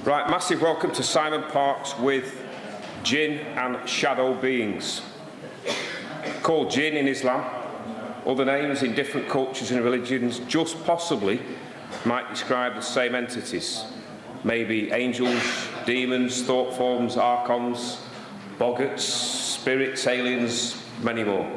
Right, massive welcome to Simon Parkes with Jinn and Shadow Beings. Called Jinn in Islam, other names in different cultures and religions just possibly might describe the same entities. Maybe angels, demons, thought forms, archons, boggarts, spirits, aliens, many more.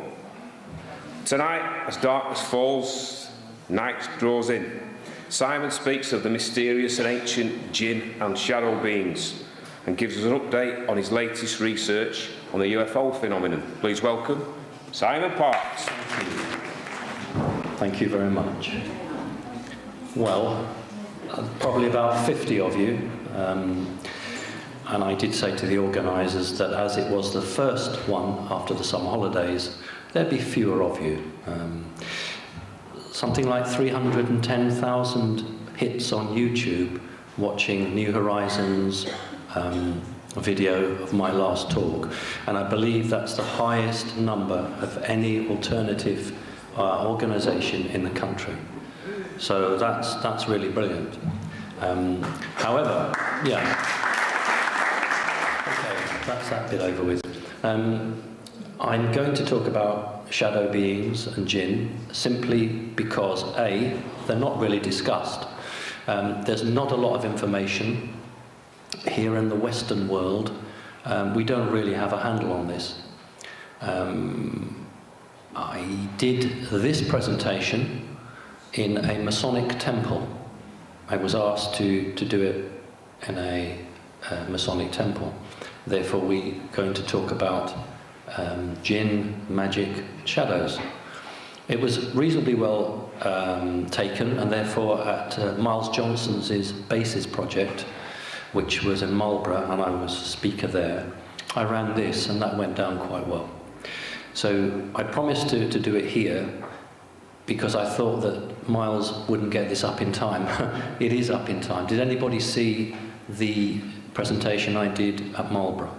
Tonight, as darkness falls, night draws in. Simon speaks of the mysterious and ancient jinn and shadow beings and gives us an update on his latest research on the UFO phenomenon. Please welcome Simon Parkes. Thank you very much. Well, probably about 50 of you, and I did say to the organisers that as it was the first one after the summer holidays, there'd be fewer of you. Something like 310,000 hits on YouTube watching New Horizons video of my last talk, and I believe that's the highest number of any alternative organisation in the country. So that's really brilliant. However, yeah, okay, that's that bit over with. I'm going to talk about shadow beings and jinn simply because A, they're not really discussed. There's not a lot of information here in the Western world. We don't really have a handle on this. I did this presentation in a Masonic temple. I was asked to do it in a Masonic temple. Therefore, we're going to talk about jinn, magic, shadows. It was reasonably well taken, and therefore at Miles Johnson's Basis project, which was in Marlborough, and I was a speaker there, I ran this, and that went down quite well. So I promised to do it here because I thought that Miles wouldn't get this up in time. It is up in time. Did anybody see the presentation I did at Marlborough?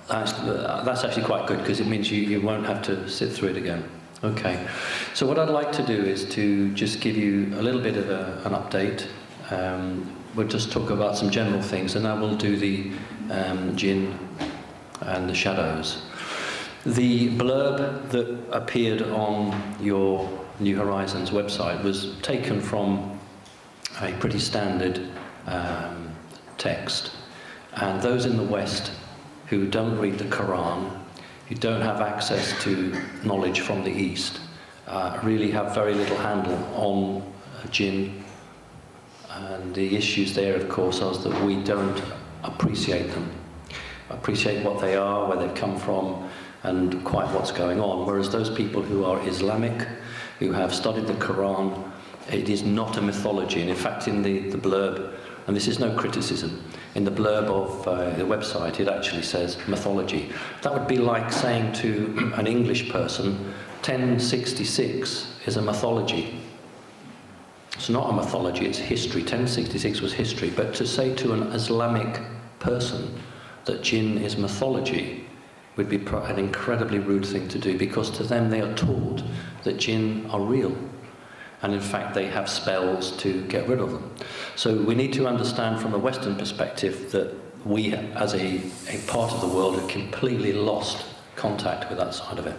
That's actually quite good because it means you won't have to sit through it again. Okay, so what I'd like to do is to just give you a little bit of an update. We'll just talk about some general things, and then we'll do the jinn and the shadows. The blurb that appeared on your New Horizons website was taken from a pretty standard text, and those in the West who don't read the Quran, who don't have access to knowledge from the East, really have very little handle on jinn. And the issues there, of course, are that we don't appreciate them, appreciate what they are, where they've come from, and quite what's going on. Whereas those people who are Islamic, who have studied the Quran, it is not a mythology. And in fact, in the blurb, and this is no criticism, in the blurb of the website, it actually says mythology. That would be like saying to an English person, 1066 is a mythology. It's not a mythology, it's history. 1066 was history. But to say to an Islamic person that jinn is mythology would be an incredibly rude thing to do, because to them they are taught that jinn are real. And in fact, they have spells to get rid of them. So we need to understand from a Western perspective that we, as a part of the world, have completely lost contact with that side of it.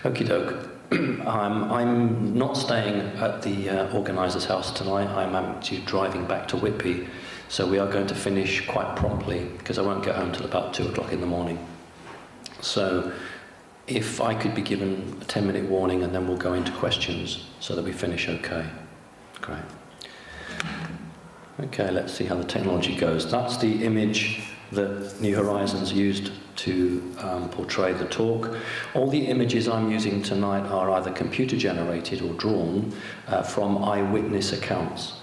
Okie doke. I'm not staying at the organiser's house tonight. I'm actually driving back to Whitby. So we are going to finish quite promptly, because I won't get home till about 2 o'clock in the morning. So if I could be given a 10-minute warning, and then we'll go into questions so that we finish okay. Great. Okay, let's see how the technology goes. That's the image that New Horizons used to portray the talk. All the images I'm using tonight are either computer generated or drawn from eyewitness accounts.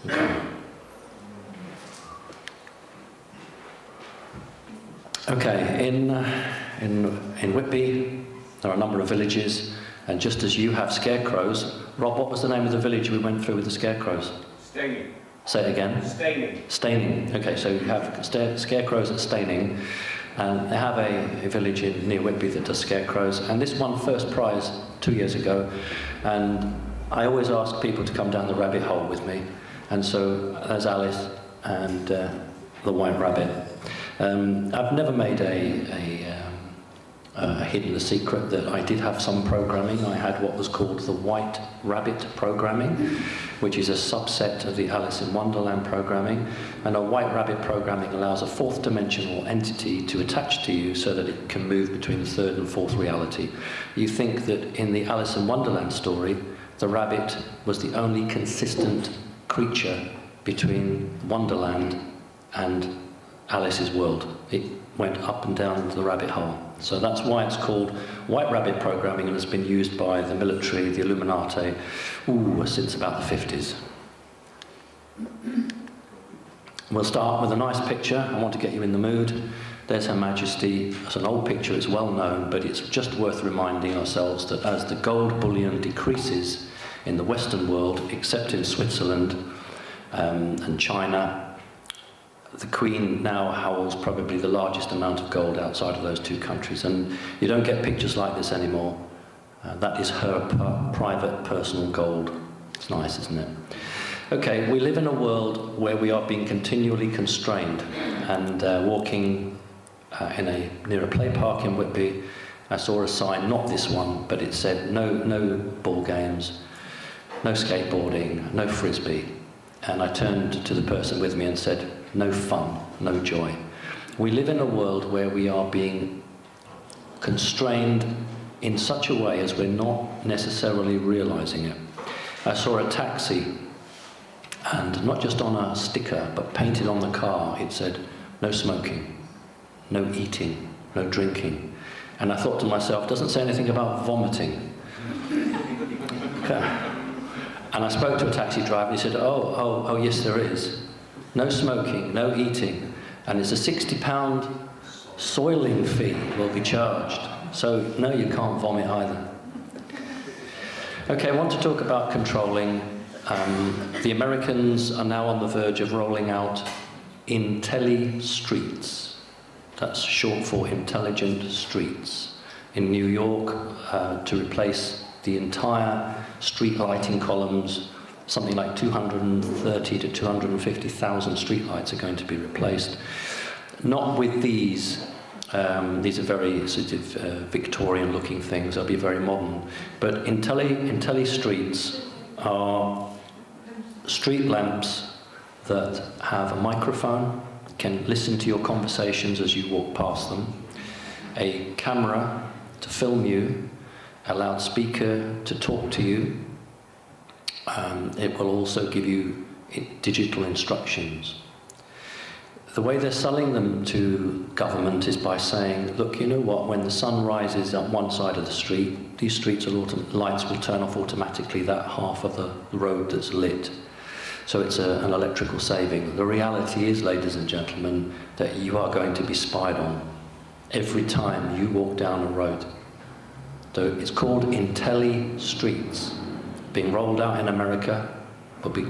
Okay. Okay, in Whitby, there are a number of villages, and just as you have scarecrows, Rob, what was the name of the village we went through with the scarecrows? Staining. Say it again. Staining. Staining. Okay, so you have scarecrows at Staining, and they have a village near Whitby that does scarecrows, and this won first prize 2 years ago, and I always ask people to come down the rabbit hole with me, And so there's Alice and the White Rabbit. I've never made hidden a secret that I did have some programming. I had what was called the White Rabbit programming, which is a subset of the Alice in Wonderland programming. And a White Rabbit programming allows a fourth dimensional entity to attach to you so that it can move between the third and fourth reality. You think that in the Alice in Wonderland story, the rabbit was the only consistent creature between Wonderland and Alice's world. It went up and down the rabbit hole. So that's why it's called White Rabbit programming, and it's been used by the military, the Illuminati, since about the 50s. We'll start with a nice picture. I want to get you in the mood. There's Her Majesty. It's an old picture, it's well known, but it's just worth reminding ourselves that as the gold bullion decreases in the Western world, except in Switzerland and China, the Queen now holds probably the largest amount of gold outside of those two countries, and you don't get pictures like this anymore. That is her private, personal gold. It's nice, isn't it? Okay, we live in a world where we are being continually constrained, and walking near a play park in Whitby, I saw a sign, not this one, but it said no ball games, no skateboarding, no frisbee. And I turned to the person with me and said, no fun, no joy. We live in a world where we are being constrained in such a way as we're not necessarily realizing it. I saw a taxi, and not just on a sticker, but painted on the car, it said, no smoking, no eating, no drinking. And I thought to myself, doesn't say anything about vomiting. Okay. And I spoke to a taxi driver, and he said, oh, yes, there is. No smoking, no eating, and it's a £60 soiling fee will be charged. So, no, you can't vomit either. Okay, I want to talk about controlling. The Americans are now on the verge of rolling out IntelliStreets. That's short for Intelligent Streets. In New York, to replace the entire street lighting columns, something like 230 to 250,000 streetlights are going to be replaced. Not with these. These are very sort of Victorian-looking things. They'll be very modern. But IntelliStreets are street lamps that have a microphone, can listen to your conversations as you walk past them, a camera to film you, a loudspeaker to talk to you. It will also give you digital instructions. The way they're selling them to government is by saying, look, you know what, when the sun rises on one side of the street, these streets lights will turn off automatically that half of the road that's lit. So it's an electrical saving. The reality is, ladies and gentlemen, that you are going to be spied on every time you walk down a road. So it's called IntelliStreets. Being rolled out in America, will be,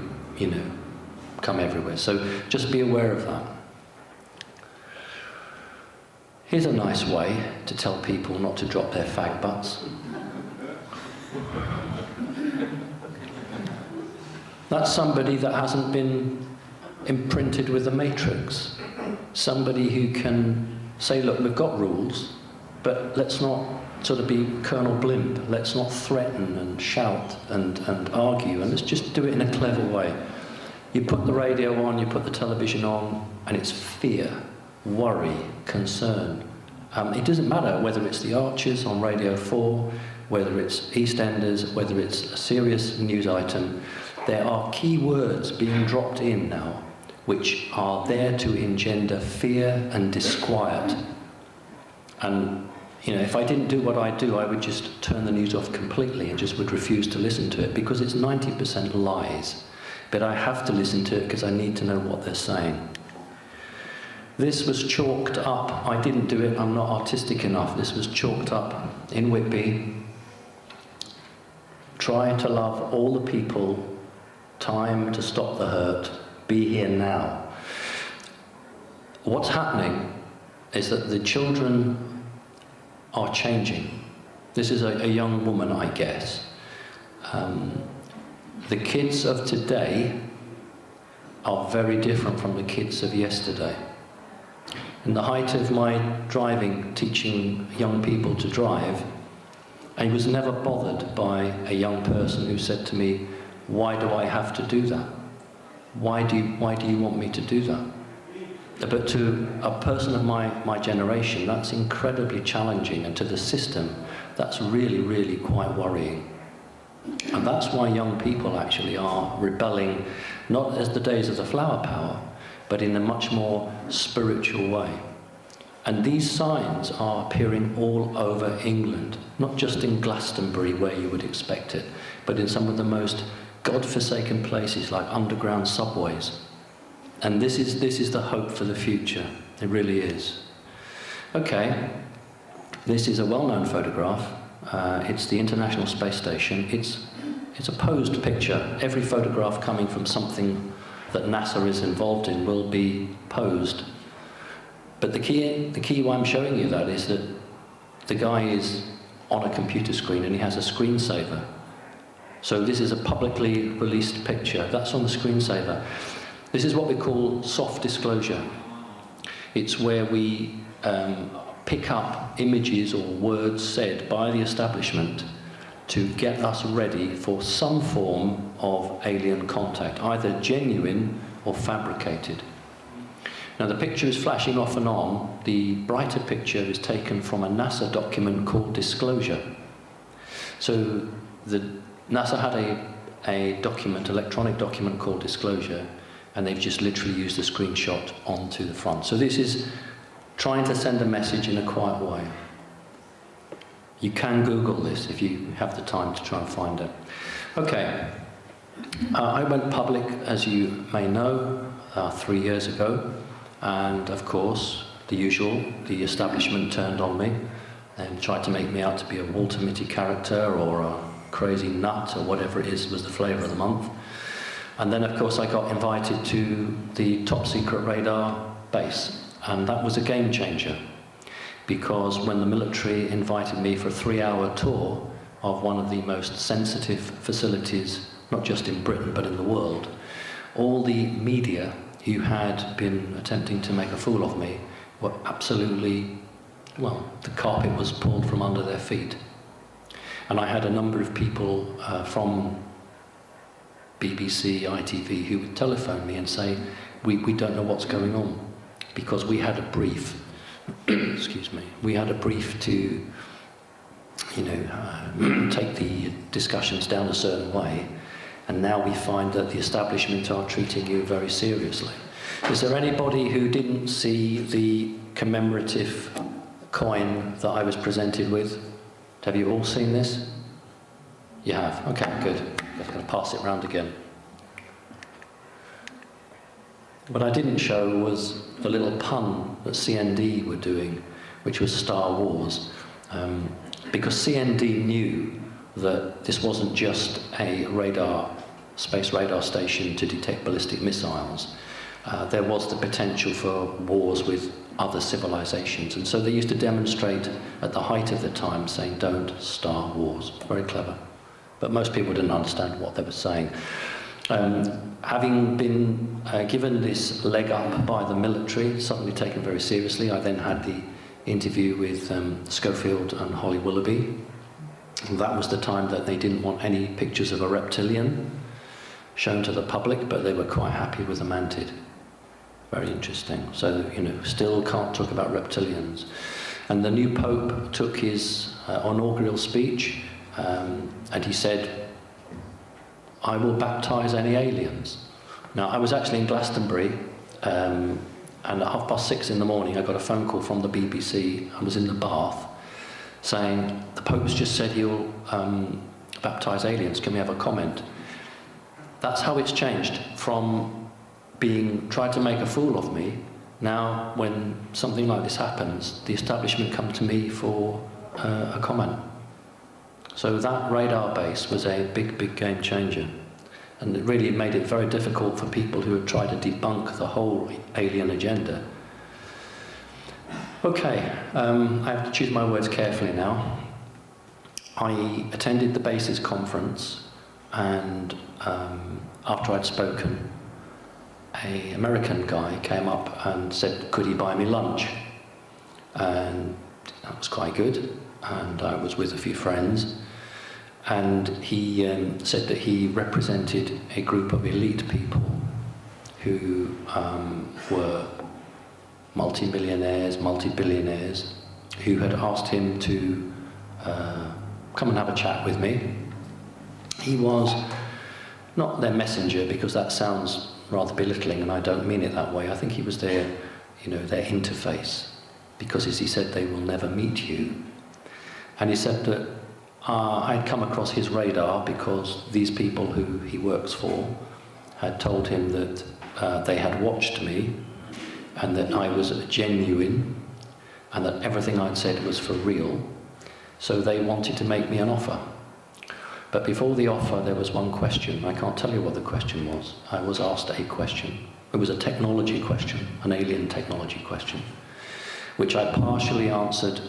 come everywhere. So just be aware of that. Here's a nice way to tell people not to drop their fag butts. That's somebody that hasn't been imprinted with the Matrix. Somebody who can say, look, we've got rules, but let's not sort of be Colonel Blimp. Let's not threaten and shout and argue, and let's just do it in a clever way. You put the radio on, you put the television on, and it's fear, worry, concern. It doesn't matter whether it's the Archers on Radio 4, whether it's EastEnders, whether it's a serious news item. There are key words being dropped in now which are there to engender fear and disquiet. And if I didn't do what I do, I would just turn the news off completely and just would refuse to listen to it, because it's 90% lies. But I have to listen to it because I need to know what they're saying. This was chalked up. I didn't do it. I'm not artistic enough. This was chalked up in Whitby. Try to love all the people. Time to stop the hurt. Be here now. What's happening is that the children are changing. This is a young woman, I guess. The kids of today are very different from the kids of yesterday. In the height of my driving, teaching young people to drive, I was never bothered by a young person who said to me, "Why do I have to do that? Why do you want me to do that?" But to a person of my generation, that's incredibly challenging, and to the system, that's really, really quite worrying. And that's why young people actually are rebelling, not as the days of the flower power, but in a much more spiritual way. And these signs are appearing all over England, not just in Glastonbury where you would expect it, but in some of the most God-forsaken places like underground subways. And this is the hope for the future. It really is. Okay, this is a well-known photograph. It's the International Space Station. It's a posed picture. Every photograph coming from something that NASA is involved in will be posed. But the key why I'm showing you that is that the guy is on a computer screen and he has a screensaver. So this is a publicly released picture. That's on the screensaver. This is what we call soft disclosure. It's where we pick up images or words said by the establishment to get us ready for some form of alien contact, either genuine or fabricated. Now the picture is flashing off and on. The brighter picture is taken from a NASA document called Disclosure. So NASA had a document, electronic document called Disclosure, and they've just literally used a screenshot onto the front. So this is trying to send a message in a quiet way. You can Google this if you have the time to try and find it. Okay, I went public, as you may know, 3 years ago, and of course, the usual, the establishment turned on me and tried to make me out to be a Walter Mitty character or a crazy nut or whatever it is was the flavour of the month. And then, of course, I got invited to the top-secret radar base, and that was a game changer, because when the military invited me for a 3-hour tour of one of the most sensitive facilities, not just in Britain, but in the world, all the media who had been attempting to make a fool of me were absolutely, well, the carpet was pulled from under their feet. And I had a number of people from BBC, ITV, who would telephone me and say, we don't know what's going on, because we had a brief, excuse me, we had a brief to, take the discussions down a certain way, and now we find that the establishment are treating you very seriously. Is there anybody who didn't see the commemorative coin that I was presented with? Have you all seen this? You have? Okay, good. I'm going to pass it round again. What I didn't show was the little pun that CND were doing, which was Star Wars. Because CND knew that this wasn't just a space radar station to detect ballistic missiles. There was the potential for wars with other civilizations. And so they used to demonstrate at the height of the time saying, "Don't Star Wars." Very clever. But most people didn't understand what they were saying. Having been given this leg up by the military, suddenly taken very seriously, I then had the interview with Schofield and Holly Willoughby. And that was the time that they didn't want any pictures of a reptilian shown to the public, but they were quite happy with the mantid. Very interesting. So, still can't talk about reptilians. And the new Pope took his inaugural speech, and he said, "I will baptize any aliens." Now, I was actually in Glastonbury, and at 6:30 in the morning, I got a phone call from the BBC. I was in the bath, saying, "The Pope's just said he'll baptize aliens. Can we have a comment?" That's how it's changed from being tried to make a fool of me. Now, when something like this happens, the establishment come to me for a comment. So that radar base was a big, big game changer. And it really made it very difficult for people who had tried to debunk the whole alien agenda. Okay, I have to choose my words carefully now. I attended the base's conference, and after I'd spoken, an American guy came up and said, could he buy me lunch? And that was quite good. And I was with a few friends. And he said that he represented a group of elite people who were multi-millionaires, multi-billionaires, who had asked him to come and have a chat with me. He was not their messenger, because that sounds rather belittling, and I don't mean it that way. I think he was their, their interface, because as he said, they will never meet you. And he said that I'd come across his radar because these people who he works for had told him that they had watched me, and that I was genuine, and that everything I'd said was for real. So they wanted to make me an offer. But before the offer, there was one question. I can't tell you what the question was. I was asked a question. It was a technology question, an alien technology question, which I partially answered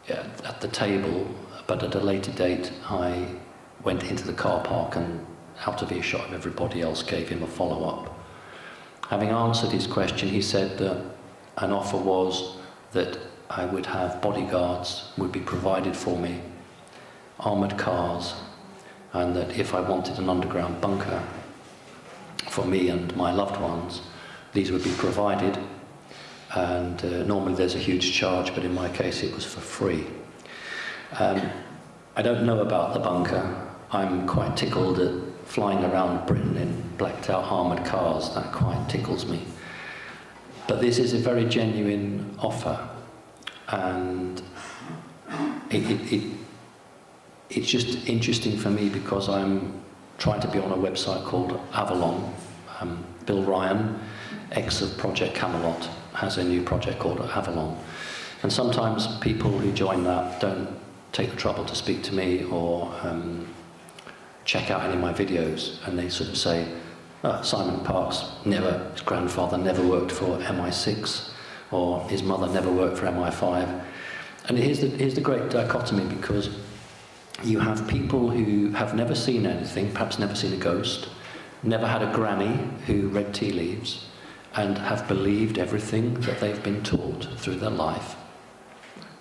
at the table, but at a later date, I went into the car park and, out of earshot of everybody else, gave him a follow-up. Having answered his question, he said that an offer was that I would have bodyguards, would be provided for me, armoured cars, and that if I wanted an underground bunker for me and my loved ones, these would be provided. And normally there's a huge charge, but in my case it was for free. I don't know about the bunker. I'm quite tickled at flying around Britain in blacked out armoured cars. That quite tickles me. But this is a very genuine offer, and it's just interesting for me because I'm trying to be on a website called Avalon. Bill Ryan, ex of Project Camelot, has a new project called Avalon. And sometimes people who join that don't take the trouble to speak to me or check out any of my videos, and they sort of say, oh, Simon Parkes his grandfather never worked for MI6, or his mother never worked for MI5. And here's the great dichotomy, because you have people who have never seen anything, perhaps never seen a ghost, never had a granny who read tea leaves, and have believed everything that they've been taught through their life.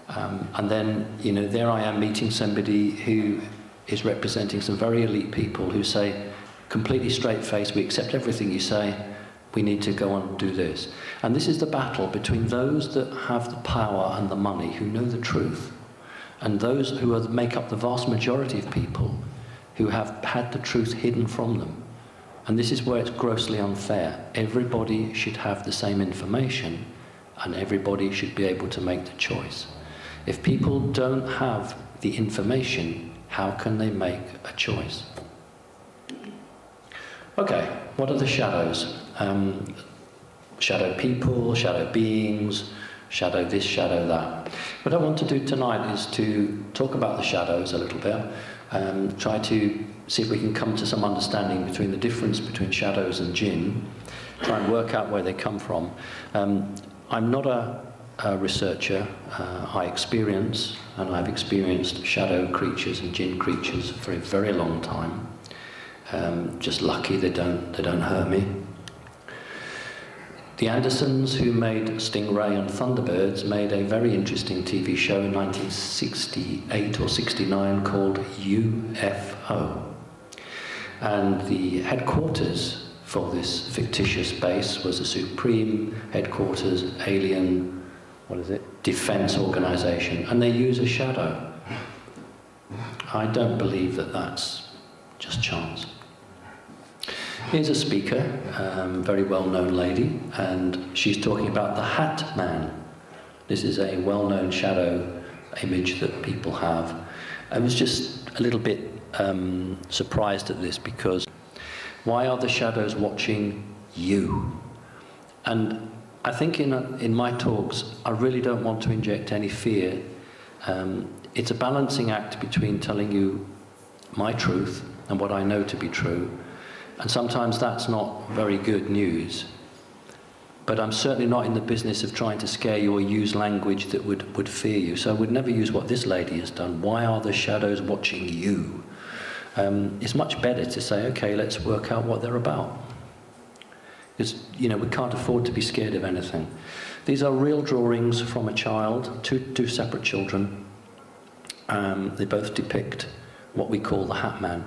And then, there I am meeting somebody who is representing some very elite people who say, completely straight-faced, we accept everything you say, we need to go and do this. And this is the battle between those that have the power and the money, who know the truth, and those who make up the vast majority of people who have had the truth hidden from them. And this is where it's grossly unfair. Everybody should have the same information, and everybody should be able to make the choice. If people don't have the information, how can they make a choice? Okay, what are the shadows? Shadow people, shadow beings, shadow this, shadow that. What I want to do tonight is to talk about the shadows a little bit, try to see if we can come to some understanding between the difference between shadows and jinn, try and work out where they come from. I'm not a researcher. I experience, and I've experienced shadow creatures and jinn creatures for a very long time. Just lucky they don't hurt me. The Andersons, who made Stingray and Thunderbirds, made a very interesting TV show in 1968 or 69 called UFO. And the headquarters for this fictitious base was the Supreme Headquarters Alien, Defense Organization, and they use a shadow. I don't believe that that's just chance. Here's a speaker, very well-known lady, and she's talking about the Hat Man. This is a well-known shadow image that people have. I was just a little bit surprised at this, because why are the shadows watching you? And I think in my talks, I really don't want to inject any fear. It's a balancing act between telling you my truth and what I know to be true. And sometimes that's not very good news. But I'm certainly not in the business of trying to scare you or use language that would fear you. So I would never use what this lady has done. Why are the shadows watching you? It's much better to say, okay, let's work out what they're about. because, you know, we can't afford to be scared of anything. These are real drawings from a child, two separate children. They both depict what we call the Hat Man.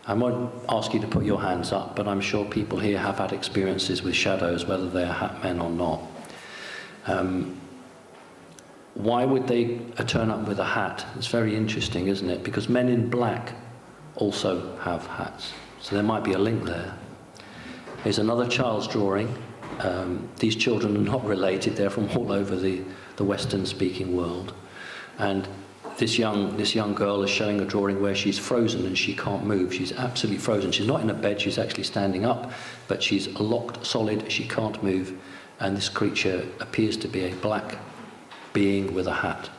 I won't ask you to put your hands up, but I'm sure people here have had experiences with shadows, whether they are Hat Men or not. Why would they turn up with a hat? It's very interesting, isn't it? Because men in black also have hats. So there might be a link there. Here's another child's drawing. These children are not related. They're from all over the Western-speaking world. And this young girl is showing a drawing where she's frozen and she can't move. She's absolutely frozen. She's not in a bed. She's actually standing up, but she's locked solid. She can't move. And this creature appears to be a black being with a hat.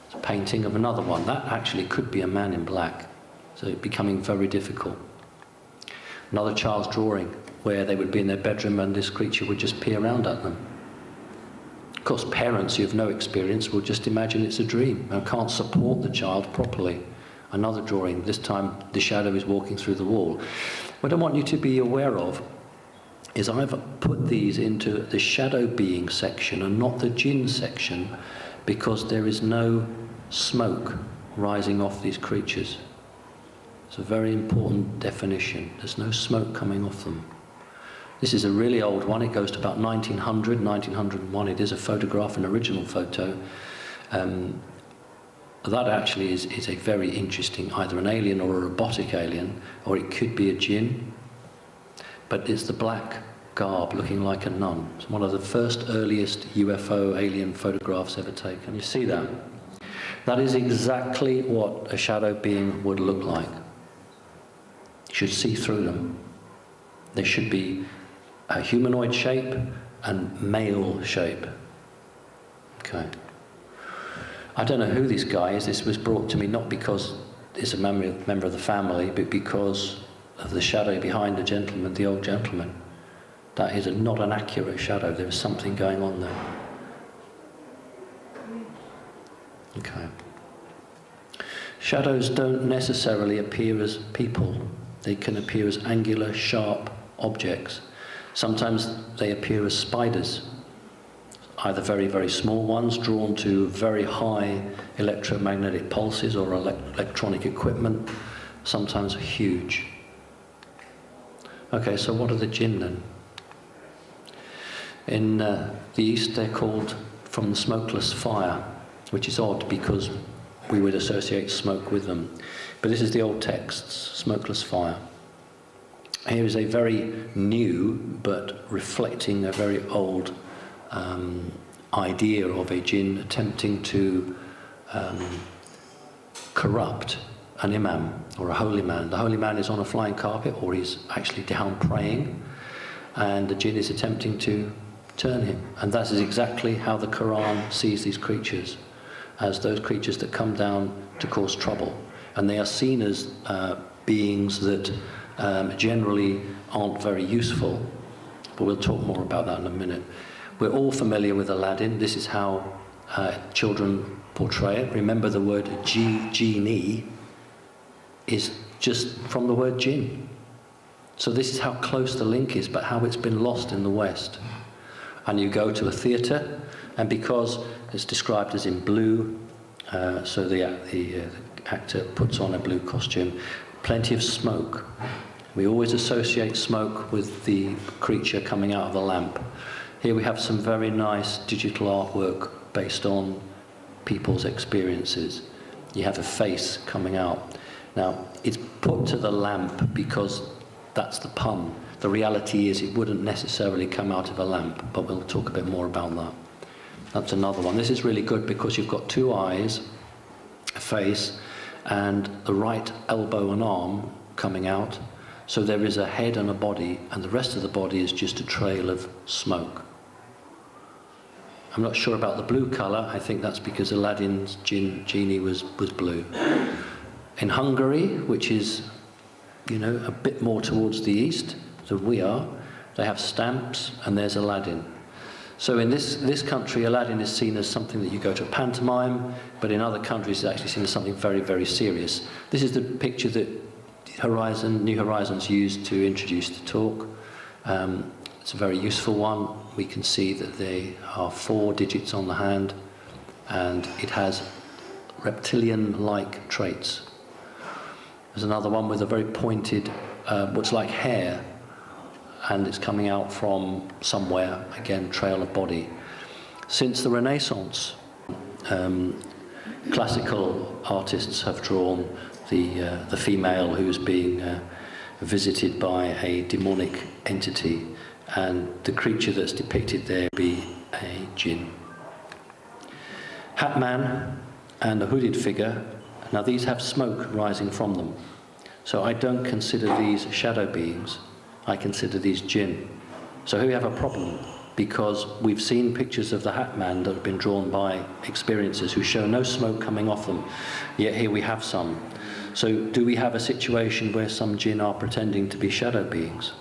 It's a painting of another one. That actually could be a man in black. So it's becoming very difficult. Another child's drawing where they would be in their bedroom and this creature would just peer around at them. Of course, parents who have no experience will just imagine it's a dream and can't support the child properly. Another drawing, this time the shadow is walking through the wall. What I want you to be aware of is I've put these into the shadow being section and not the JiNN section, because there is no smoke rising off these creatures. It's a very important definition. There's no smoke coming off them. This is a really old one. It goes to about 1900, 1901. It is a photograph, an original photo. That actually is a very interesting, either an alien or a robotic alien, or it could be a JiNN. But it's the black garb looking like a nun. It's one of the first earliest UFO alien photographs ever taken. You see that? That is exactly what a shadow being would look like. You should see through them. They should be a humanoid shape and male shape. Okay. I don't know who this guy is. This was brought to me not because it's a member of the family, but because of the shadow behind the gentleman, the old gentleman. That is not an accurate shadow. There is something going on there. Okay. Shadows don't necessarily appear as people. They can appear as angular, sharp objects. Sometimes they appear as spiders, either very, very small ones drawn to very high electromagnetic pulses or electronic equipment, sometimes huge. Okay, so what are the JiNN then? In the East, they're called from the smokeless fire, which is odd because we would associate smoke with them. But this is the old texts, smokeless fire. Here is a very new, but reflecting a very old idea of a JiNN attempting to corrupt an imam or a holy man. The holy man is on a flying carpet, or he's actually down praying, and the JiNN is attempting to turn him. And that is exactly how the Quran sees these creatures, as those creatures that come down to cause trouble. And they are seen as beings that generally aren't very useful, but we'll talk more about that in a minute. We're all familiar with Aladdin. This is how children portray it. Remember, the word genie is just from the word jinn. So this is how close the link is, but how it's been lost in the West. And you go to a theatre, and because it's described as in blue, so the actor puts on a blue costume, plenty of smoke. We always associate smoke with the creature coming out of the lamp. Here we have some very nice digital artwork based on people's experiences. You have a face coming out. Now, it's put to the lamp because that's the pun. The reality is it wouldn't necessarily come out of a lamp, but we'll talk a bit more about that. That's another one. This is really good because you've got two eyes, a face, and the right elbow and arm coming out. So there is a head and a body, and the rest of the body is just a trail of smoke. I'm not sure about the blue colour. I think that's because Aladdin's genie was blue. In Hungary, which is, you know, a bit more towards the east than we are, they have stamps, and there's Aladdin. So in this country, Aladdin is seen as something that you go to a pantomime, but in other countries it's actually seen as something very, very serious. This is the picture that New Horizons used to introduce the talk. It's a very useful one. We can see that there are 4 digits on the hand, and it has reptilian-like traits. There's another one with a very pointed, what's like hair, and it's coming out from somewhere, again, trail of body. Since the Renaissance, classical artists have drawn the female who's being visited by a demonic entity, and the creature that's depicted there be a jinn. Hat man and a hooded figure, now these have smoke rising from them. So I don't consider these shadow beings, I consider these jinn. So here we have a problem, because we've seen pictures of the Hat Man that have been drawn by experiencers who show no smoke coming off them, yet here we have some. So do we have a situation where some jinn are pretending to be shadow beings?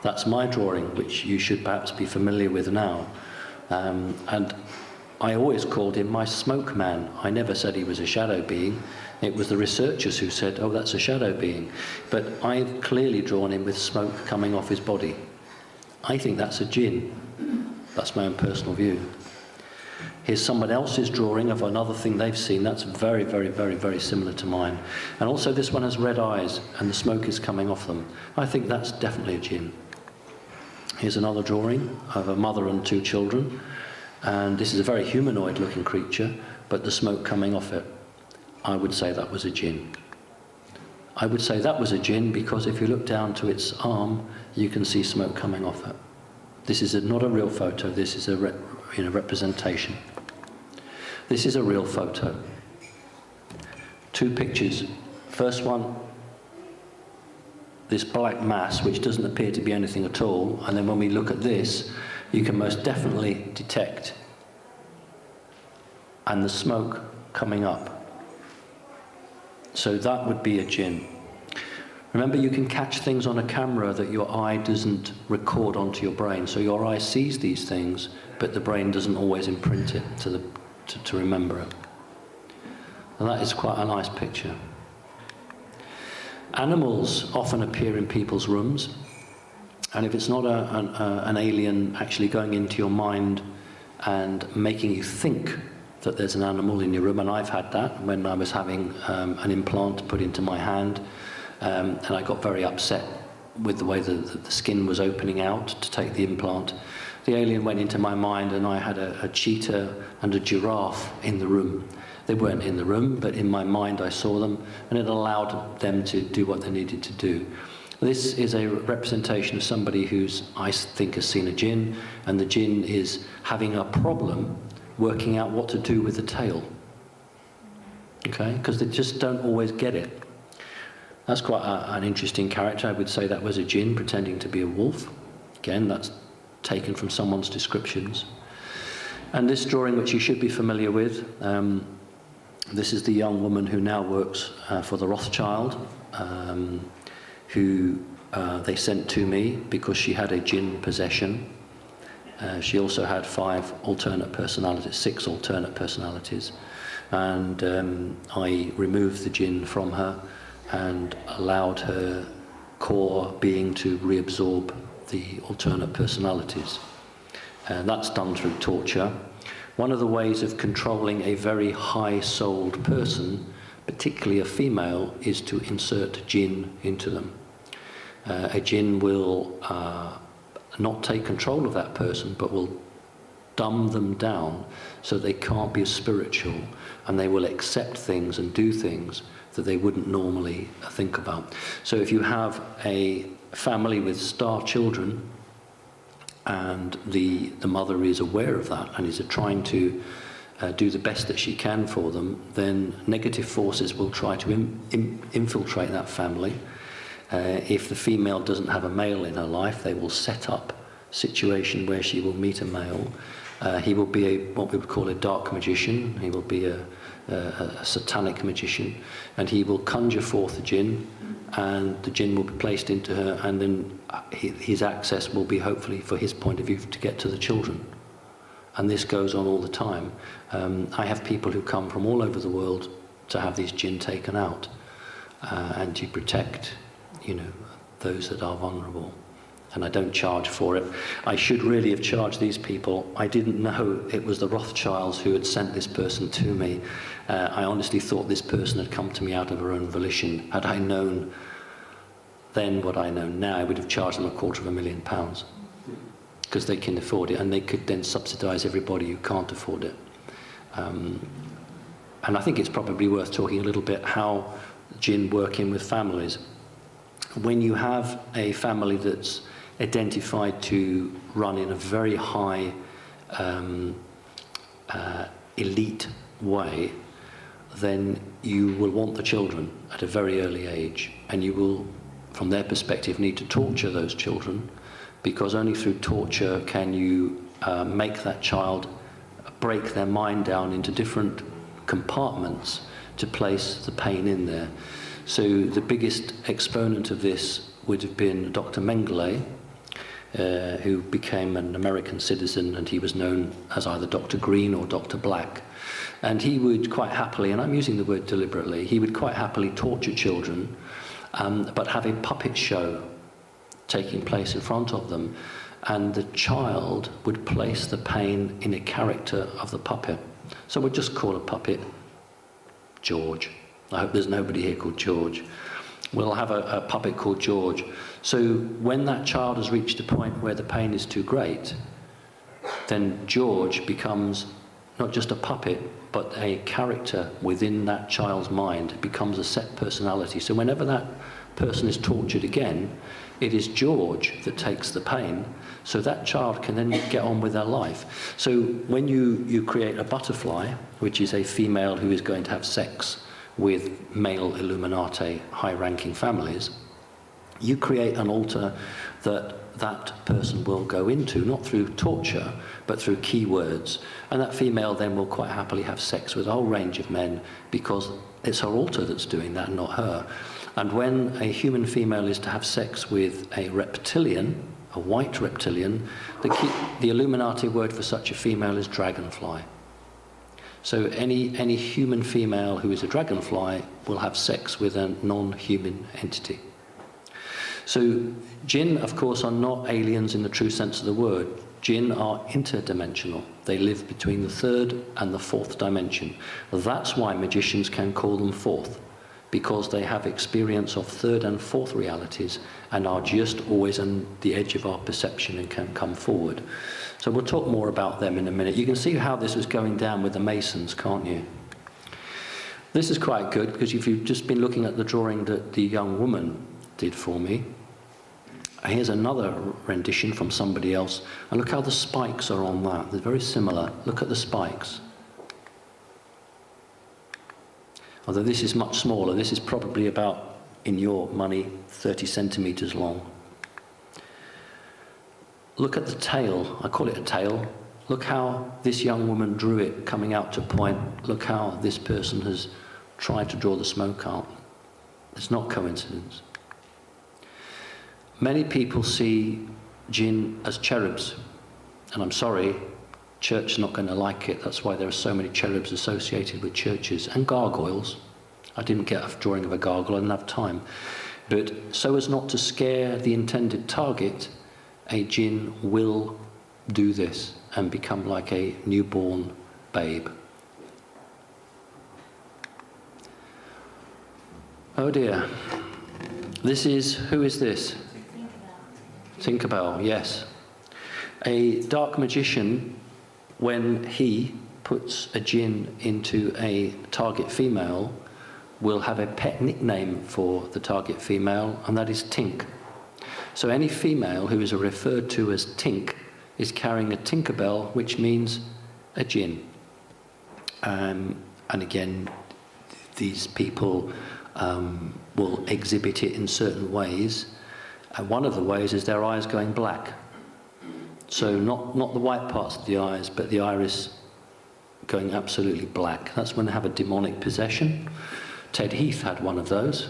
That's my drawing, which you should perhaps be familiar with now. And I always called him my smoke man. I never said he was a shadow being. It was the researchers who said, oh, that's a shadow being. But I've clearly drawn him with smoke coming off his body. I think that's a jinn. That's my own personal view. Here's someone else's drawing of another thing they've seen. That's very, very, very, very similar to mine. And also this one has red eyes and the smoke is coming off them. I think that's definitely a jinn. Here's another drawing of a mother and 2 children. And this is a very humanoid looking creature, but the smoke coming off it. I would say that was a jinn. I would say that was a jinn because if you look down to its arm, you can see smoke coming off it. This is not a real photo, this is a representation. This is a real photo. 2 pictures. First one, this black mass, which doesn't appear to be anything at all, and then when we look at this, you can most definitely detect and the smoke coming up. So that would be a jinn. Remember, you can catch things on a camera that your eye doesn't record onto your brain. So your eye sees these things, but the brain doesn't always imprint it to remember it. And that is quite a nice picture. Animals often appear in people's rooms. And if it's not an alien actually going into your mind and making you think that there's an animal in your room, and I've had that when I was having an implant put into my hand, and I got very upset with the way the skin was opening out to take the implant. The alien went into my mind and I had a cheetah and a giraffe in the room. They weren't in the room, but in my mind I saw them, and it allowed them to do what they needed to do. This is a representation of somebody who's, I think, has seen a jinn, and the jinn is having a problem working out what to do with the tail. Okay? Because they just don't always get it. That's quite an interesting character. I would say that was a jinn pretending to be a wolf. Again, that's taken from someone's descriptions. And this drawing, which you should be familiar with, this is the young woman who now works for the Rothschild, who they sent to me because she had a jinn possession. She also had 6 alternate personalities. And I removed the jinn from her and allowed her core being to reabsorb the alternate personalities. And that's done through torture. One of the ways of controlling a very high-souled person, particularly a female, is to insert jinn into them. A jinn will not take control of that person, but will dumb them down so they can't be as spiritual, and they will accept things and do things that they wouldn't normally think about. So if you have a family with star children, and the mother is aware of that and is trying to do the best that she can for them, then negative forces will try to infiltrate that family. If the female doesn't have a male in her life, they will set up a situation where she will meet a male. He will be what we would call a dark magician. He will be a satanic magician, and he will conjure forth a jinn, and the jinn will be placed into her, and then his access will be, hopefully, for his point of view, to get to the children. And this goes on all the time. I have people who come from all over the world to have these jinn taken out. and to protect, you know, those that are vulnerable. And I don't charge for it. I should really have charged these people. I didn't know it was the Rothschilds who had sent this person to me. I honestly thought this person had come to me out of her own volition. Had I known then what I know now, I would have charged them £250,000, because they can afford it, and they could then subsidise everybody who can't afford it. And I think it's probably worth talking a little bit how JiNN working with families. When you have a family that's identified to run in a very high elite way, then you will want the children at a very early age, and you will, from their perspective, need to torture those children, because only through torture can you make that child break their mind down into different compartments to place the pain in there. So the biggest exponent of this would have been Dr. Mengele, who became an American citizen, and he was known as either Dr. Green or Dr. Black. And he would quite happily, and I'm using the word deliberately, he would quite happily torture children, but have a puppet show taking place in front of them, and the child would place the pain in a character of the puppet. So we'll just call a puppet George. I hope there's nobody here called George. We'll have a puppet called George. So when that child has reached a point where the pain is too great, then George becomes not just a puppet, but a character within that child's mind. It becomes a set personality. So whenever that person is tortured again, it is George that takes the pain, so that child can then get on with their life. So when you create a butterfly, which is a female who is going to have sex with male Illuminati high-ranking families, you create an altar that that person will go into, not through torture, but through keywords. And that female then will quite happily have sex with a whole range of men, because it's her altar that's doing that, not her. And when a human female is to have sex with a reptilian, a white reptilian, the Illuminati word for such a female is dragonfly. So any human female who is a dragonfly will have sex with a non-human entity. So JiNN, of course, are not aliens in the true sense of the word. JiNN are interdimensional. They live between the third and the fourth dimension. That's why magicians can call them fourth, because they have experience of third and fourth realities and are just always on the edge of our perception and can come forward. So we'll talk more about them in a minute. You can see how this was going down with the Masons, can't you? This is quite good, because if you've just been looking at the drawing that the young woman did for me, here's another rendition from somebody else, and look how the spikes are on that. They're very similar. Look at the spikes. Although this is much smaller, this is probably about, in your money, 30 centimeters long. Look at the tail. I call it a tail. Look how this young woman drew it coming out to point. Look how this person has tried to draw the smoke out. It's not coincidence. Many people see JiNN as cherubs, and I'm sorry, church is not going to like it. That's why there are so many cherubs associated with churches, and gargoyles. I didn't get a drawing of a gargoyle, I didn't have time. But so as not to scare the intended target, a JiNN will do this and become like a newborn babe. Oh dear. This is, who is this? Tinkerbell, yes. A dark magician, when he puts a JiNN into a target female, will have a pet nickname for the target female, and that is Tink. So any female who is referred to as Tink is carrying a Tinkerbell, which means a JiNN. And again, these people will exhibit it in certain ways. And one of the ways is their eyes going black. So not the white parts of the eyes, but the iris going absolutely black. That's when they have a demonic possession. Ted Heath had one of those.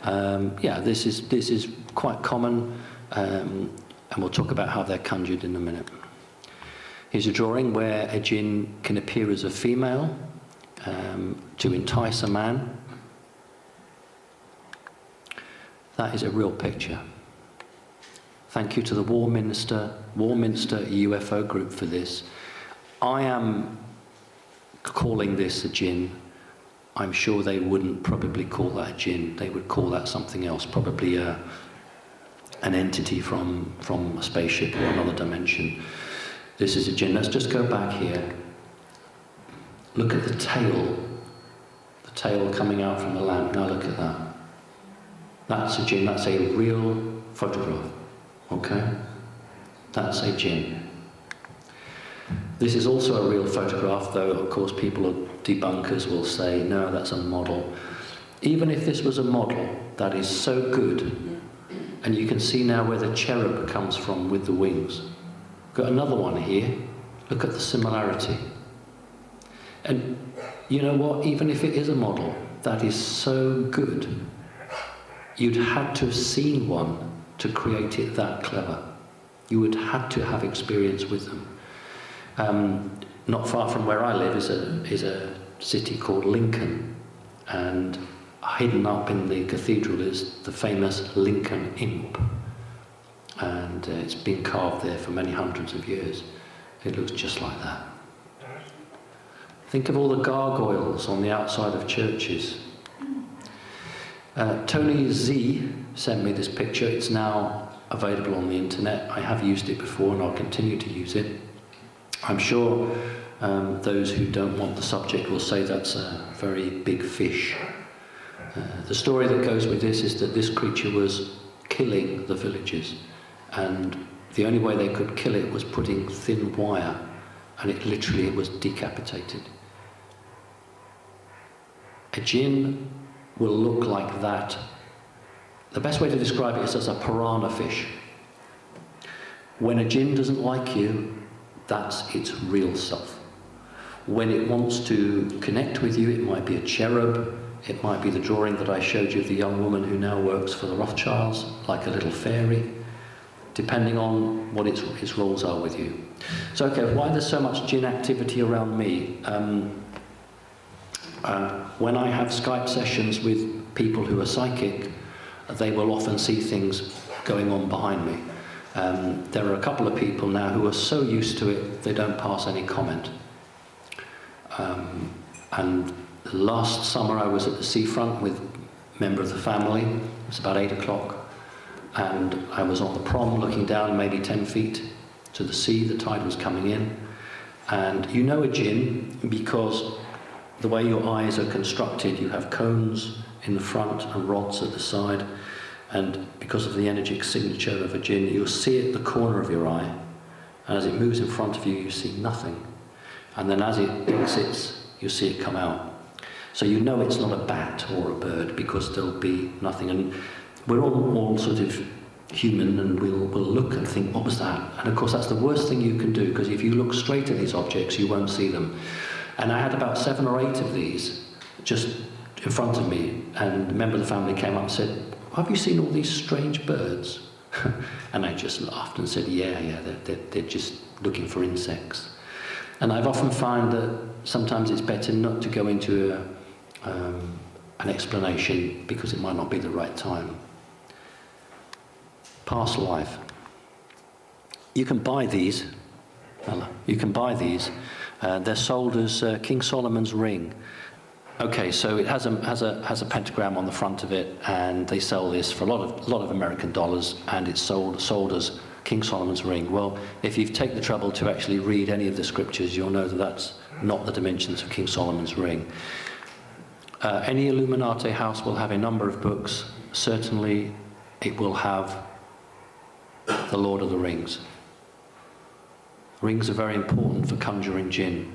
Yeah, this is quite common, and we'll talk about how they're conjured in a minute. Here's a drawing where a JiNN can appear as a female to entice a man. That is a real picture. Thank you to the Warminster UFO group for this. I am calling this a JiNN. I'm sure they wouldn't probably call that a JiNN. They would call that something else, probably an entity from a spaceship or another dimension. This is a JiNN. Let's just go back here. Look at the tail coming out from the lamp. Now look at that. That's a JiNN. That's a real photograph. Okay? That's a JiNN. This is also a real photograph, though of course debunkers will say, no, that's a model. Even if this was a model, that is so good. And you can see now where the cherub comes from with the wings. Got another one here. Look at the similarity. And you know what? Even if it is a model, that is so good. You'd had to have seen one to create it that clever. You would have to have experience with them. Not far from where I live is a city called Lincoln, and hidden up in the cathedral is the famous Lincoln imp, and it's been carved there for many hundreds of years. It looks just like that. Think of all the gargoyles on the outside of churches. Tony Z sent me this picture. It's now available on the internet. I have used it before and I'll continue to use it. I'm sure those who don't want the subject will say that's a very big fish. The story that goes with this is that this creature was killing the villagers, and the only way they could kill it was putting thin wire, and it was decapitated. A JiNN will look like that. The best way to describe it is as a piranha fish. When a JiNN doesn't like you, that's its real self. When it wants to connect with you, it might be a cherub, it might be the drawing that I showed you of the young woman who now works for the Rothschilds, like a little fairy, depending on what its roles are with you. So, okay, why there's so much JiNN activity around me? When I have Skype sessions with people who are psychic, they will often see things going on behind me. There are a couple of people now who are so used to it, they don't pass any comment. And last summer I was at the seafront with a member of the family. It was about 8 o'clock. And I was on the prom looking down maybe 10 feet to the sea. The tide was coming in. And you know a JiNN because the way your eyes are constructed, you have cones in the front and rods at the side. And because of the energetic signature of a JiNN, you'll see at the corner of your eye. And as it moves in front of you, you see nothing. And then as it exits, you see it come out. So you know it's not a bat or a bird because there'll be nothing. And we're all sort of human, and we'll look and think, what was that? And of course, that's the worst thing you can do, because if you look straight at these objects, you won't see them. And I had about 7 or 8 of these just in front of me, and a member of the family came up and said, have you seen all these strange birds? And I just laughed and said, yeah, they're just looking for insects. And I've often found that sometimes it's better not to go into an explanation because it might not be the right time. Past life. You can buy these. You can buy these. They're sold as King Solomon's ring. Okay, so it has a pentagram on the front of it, and they sell this for a lot of American dollars, and it's sold as King Solomon's ring. Well, if you take the trouble to actually read any of the scriptures, you'll know that that's not the dimensions of King Solomon's ring. Any Illuminati house will have a number of books. Certainly, it will have the Lord of the Rings. Rings are very important for conjuring JiNN.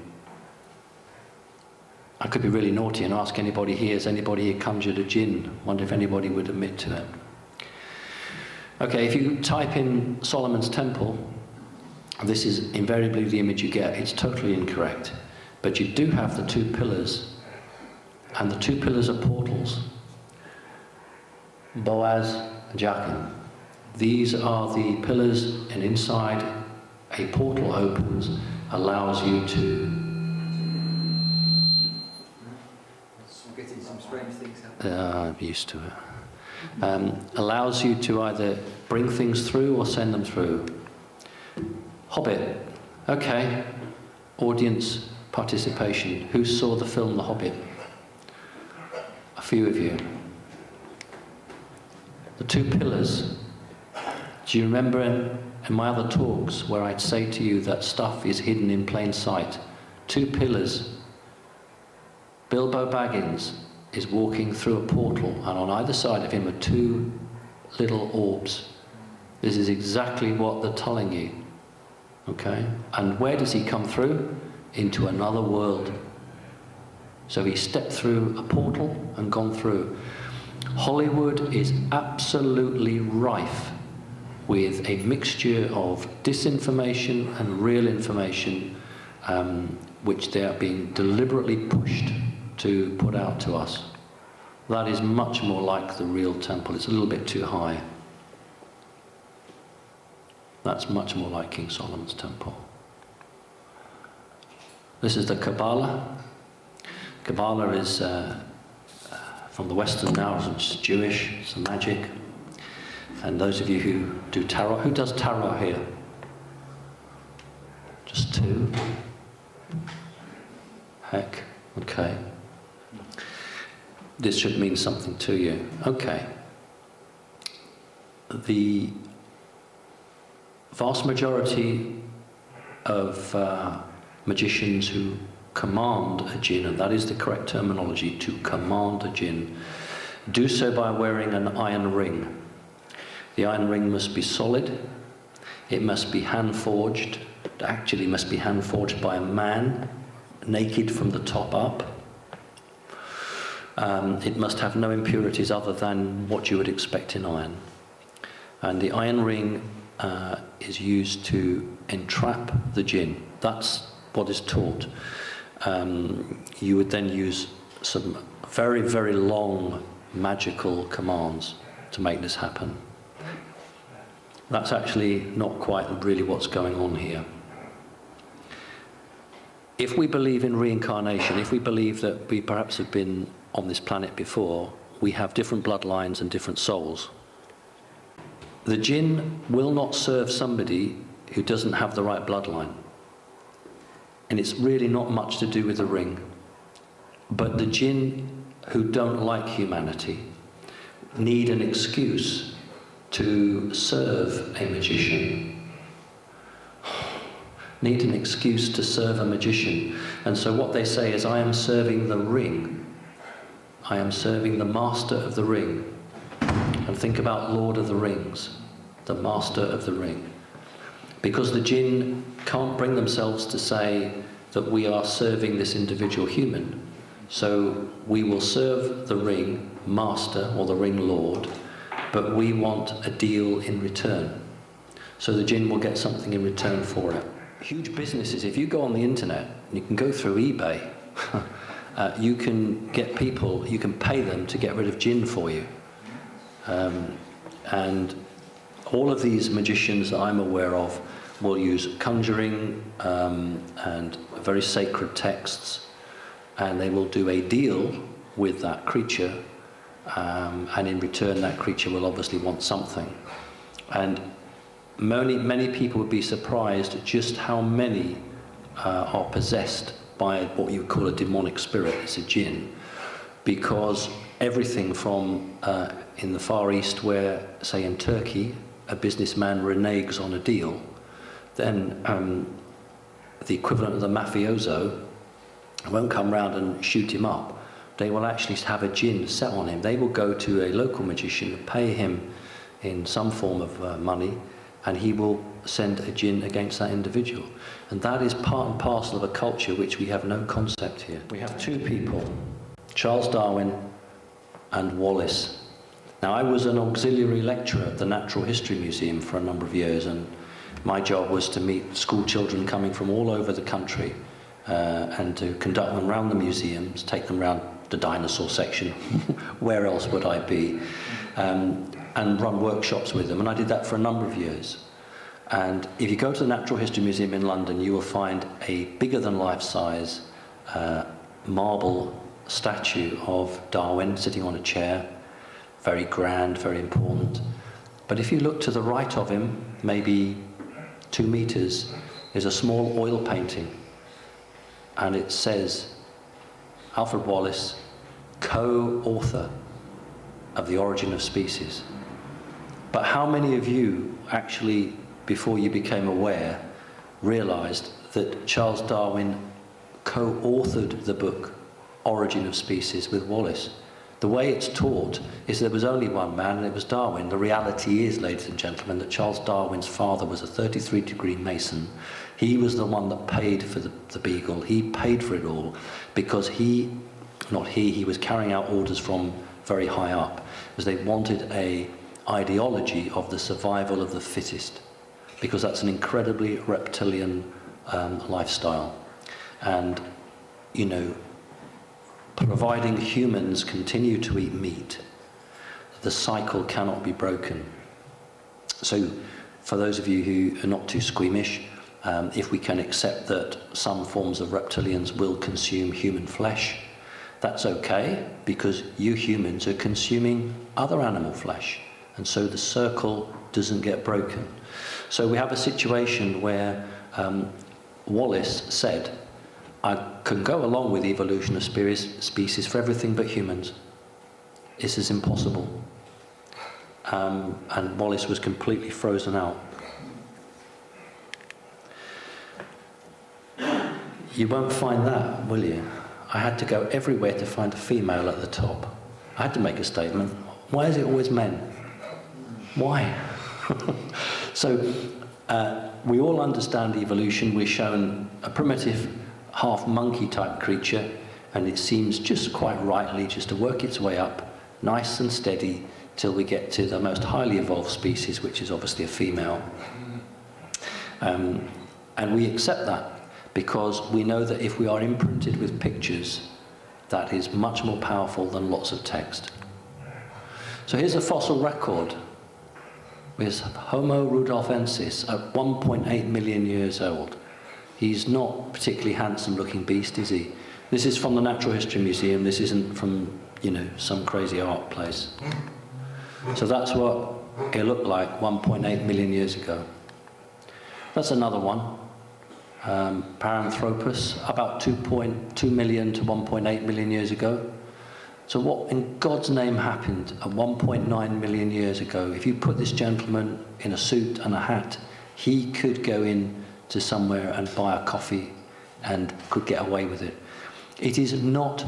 I could be really naughty and ask anybody here, has anybody here conjured a JiNN? Wonder if anybody would admit to it. Okay, if you type in Solomon's Temple, this is invariably the image you get. It's totally incorrect. But you do have the 2 pillars, and the 2 pillars are portals. Boaz and Jachin. These are the pillars, and inside a portal opens, allows you to... Getting some strange things happening. I'm used to it. allows you to either bring things through or send them through. Hobbit. Okay. Audience participation. Who saw the film The Hobbit? A few of you. The two pillars. Do you remember in my other talks where I'd say to you that stuff is hidden in plain sight? Two pillars. Bilbo Baggins is walking through a portal, and on either side of him are two little orbs. This is exactly what they're telling you. Okay? And where does he come through? Into another world. So he stepped through a portal and gone through. Hollywood is absolutely rife with a mixture of disinformation and real information, which they are being deliberately pushed to put out to us. That is much more like the real temple. It's a little bit too high. That's much more like King Solomon's temple. This is the Kabbalah. Kabbalah is from the Western now, it's Jewish, it's magic. And those of you who do tarot, who does tarot here? Just two? Heck, okay. This should mean something to you. Okay. The vast majority of magicians who command a jinn, and that is the correct terminology, to command a jinn, do so by wearing an iron ring. The iron ring must be solid, it must be hand-forged, it actually must be hand-forged by a man, naked from the top up. It must have no impurities other than what you would expect in iron. And the iron ring is used to entrap the jinn. That's what is taught. You would then use some very, very long magical commands to make this happen. That's actually not quite really what's going on here. If we believe in reincarnation, if we believe that we perhaps have been on this planet before, we have different bloodlines and different souls. The jinn will not serve somebody who doesn't have the right bloodline. And it's really not much to do with the ring. But the jinn who don't like humanity need an excuse to serve a magician. Need an excuse to serve a magician. And so what they say is, I am serving the ring. I am serving the master of the ring. And think about Lord of the Rings, the master of the ring. Because the jinn can't bring themselves to say that we are serving this individual human. So we will serve the ring master or the ring lord, but we want a deal in return. So the jinn will get something in return for it. Huge businesses, if you go on the internet, you can go through eBay, you can get people, you can pay them to get rid of jinn for you. And all of these magicians that I'm aware of will use conjuring and very sacred texts, and they will do a deal with that creature, and in return that creature will obviously want something. And many people would be surprised at just how many are possessed by what you would call a demonic spirit. It's a jinn, because everything from in the Far East, where, say in Turkey, a businessman reneges on a deal, then the equivalent of the mafioso won't come round and shoot him up. They will actually have a jinn set on him. They will go to a local magician and pay him in some form of money, and he will send a jinn against that individual. And that is part and parcel of a culture which we have no concept here. We have two people, Charles Darwin and Wallace. Now, I was an auxiliary lecturer at the Natural History Museum for a number of years, and my job was to meet school children coming from all over the country and to conduct them around the museums, take them around the dinosaur section, where else would I be, and run workshops with them. And I did that for a number of years. And if you go to the Natural History Museum in London, you will find a bigger than life-size marble statue of Darwin sitting on a chair, very grand, very important. But if you look to the right of him, maybe 2 meters, is a small oil painting. And it says, Alfred Wallace, co-author of The Origin of Species. But how many of you actually, before you became aware, realized that Charles Darwin co-authored the book Origin of Species with Wallace? The way it's taught is there was only one man, and it was Darwin. The reality is, ladies and gentlemen, that Charles Darwin's father was a 33-degree Mason. He was the one that paid for the Beagle. He paid for it all because he was carrying out orders from very high up, because they wanted a ideology of the survival of the fittest, because that's an incredibly reptilian lifestyle. And, you know, providing humans continue to eat meat, the cycle cannot be broken. So for those of you who are not too squeamish, if we can accept that some forms of reptilians will consume human flesh, that's okay, because you humans are consuming other animal flesh, and so the circle doesn't get broken. So we have a situation where Wallace said, I can go along with evolution of species for everything but humans. This is impossible. And Wallace was completely frozen out. You won't find that, will you? I had to go everywhere to find a female at the top. I had to make a statement. Why is it always men? Why? So we all understand evolution. We're shown a primitive half monkey type creature, and it seems just quite rightly just to work its way up nice and steady till we get to the most highly evolved species, which is obviously a female. And we accept that because we know that if we are imprinted with pictures, that is much more powerful than lots of text. So here's a fossil record with Homo rudolfensis at 1.8 million years old. He's not a particularly handsome-looking beast, is he? This is from the Natural History Museum. This isn't from, you know, some crazy art place. So that's what it looked like 1.8 million years ago. That's another one. Paranthropus, about 2.2 million to 1.8 million years ago. So what in God's name happened at 1.9 million years ago? If you put this gentleman in a suit and a hat, he could go in to somewhere and buy a coffee and could get away with it. It is not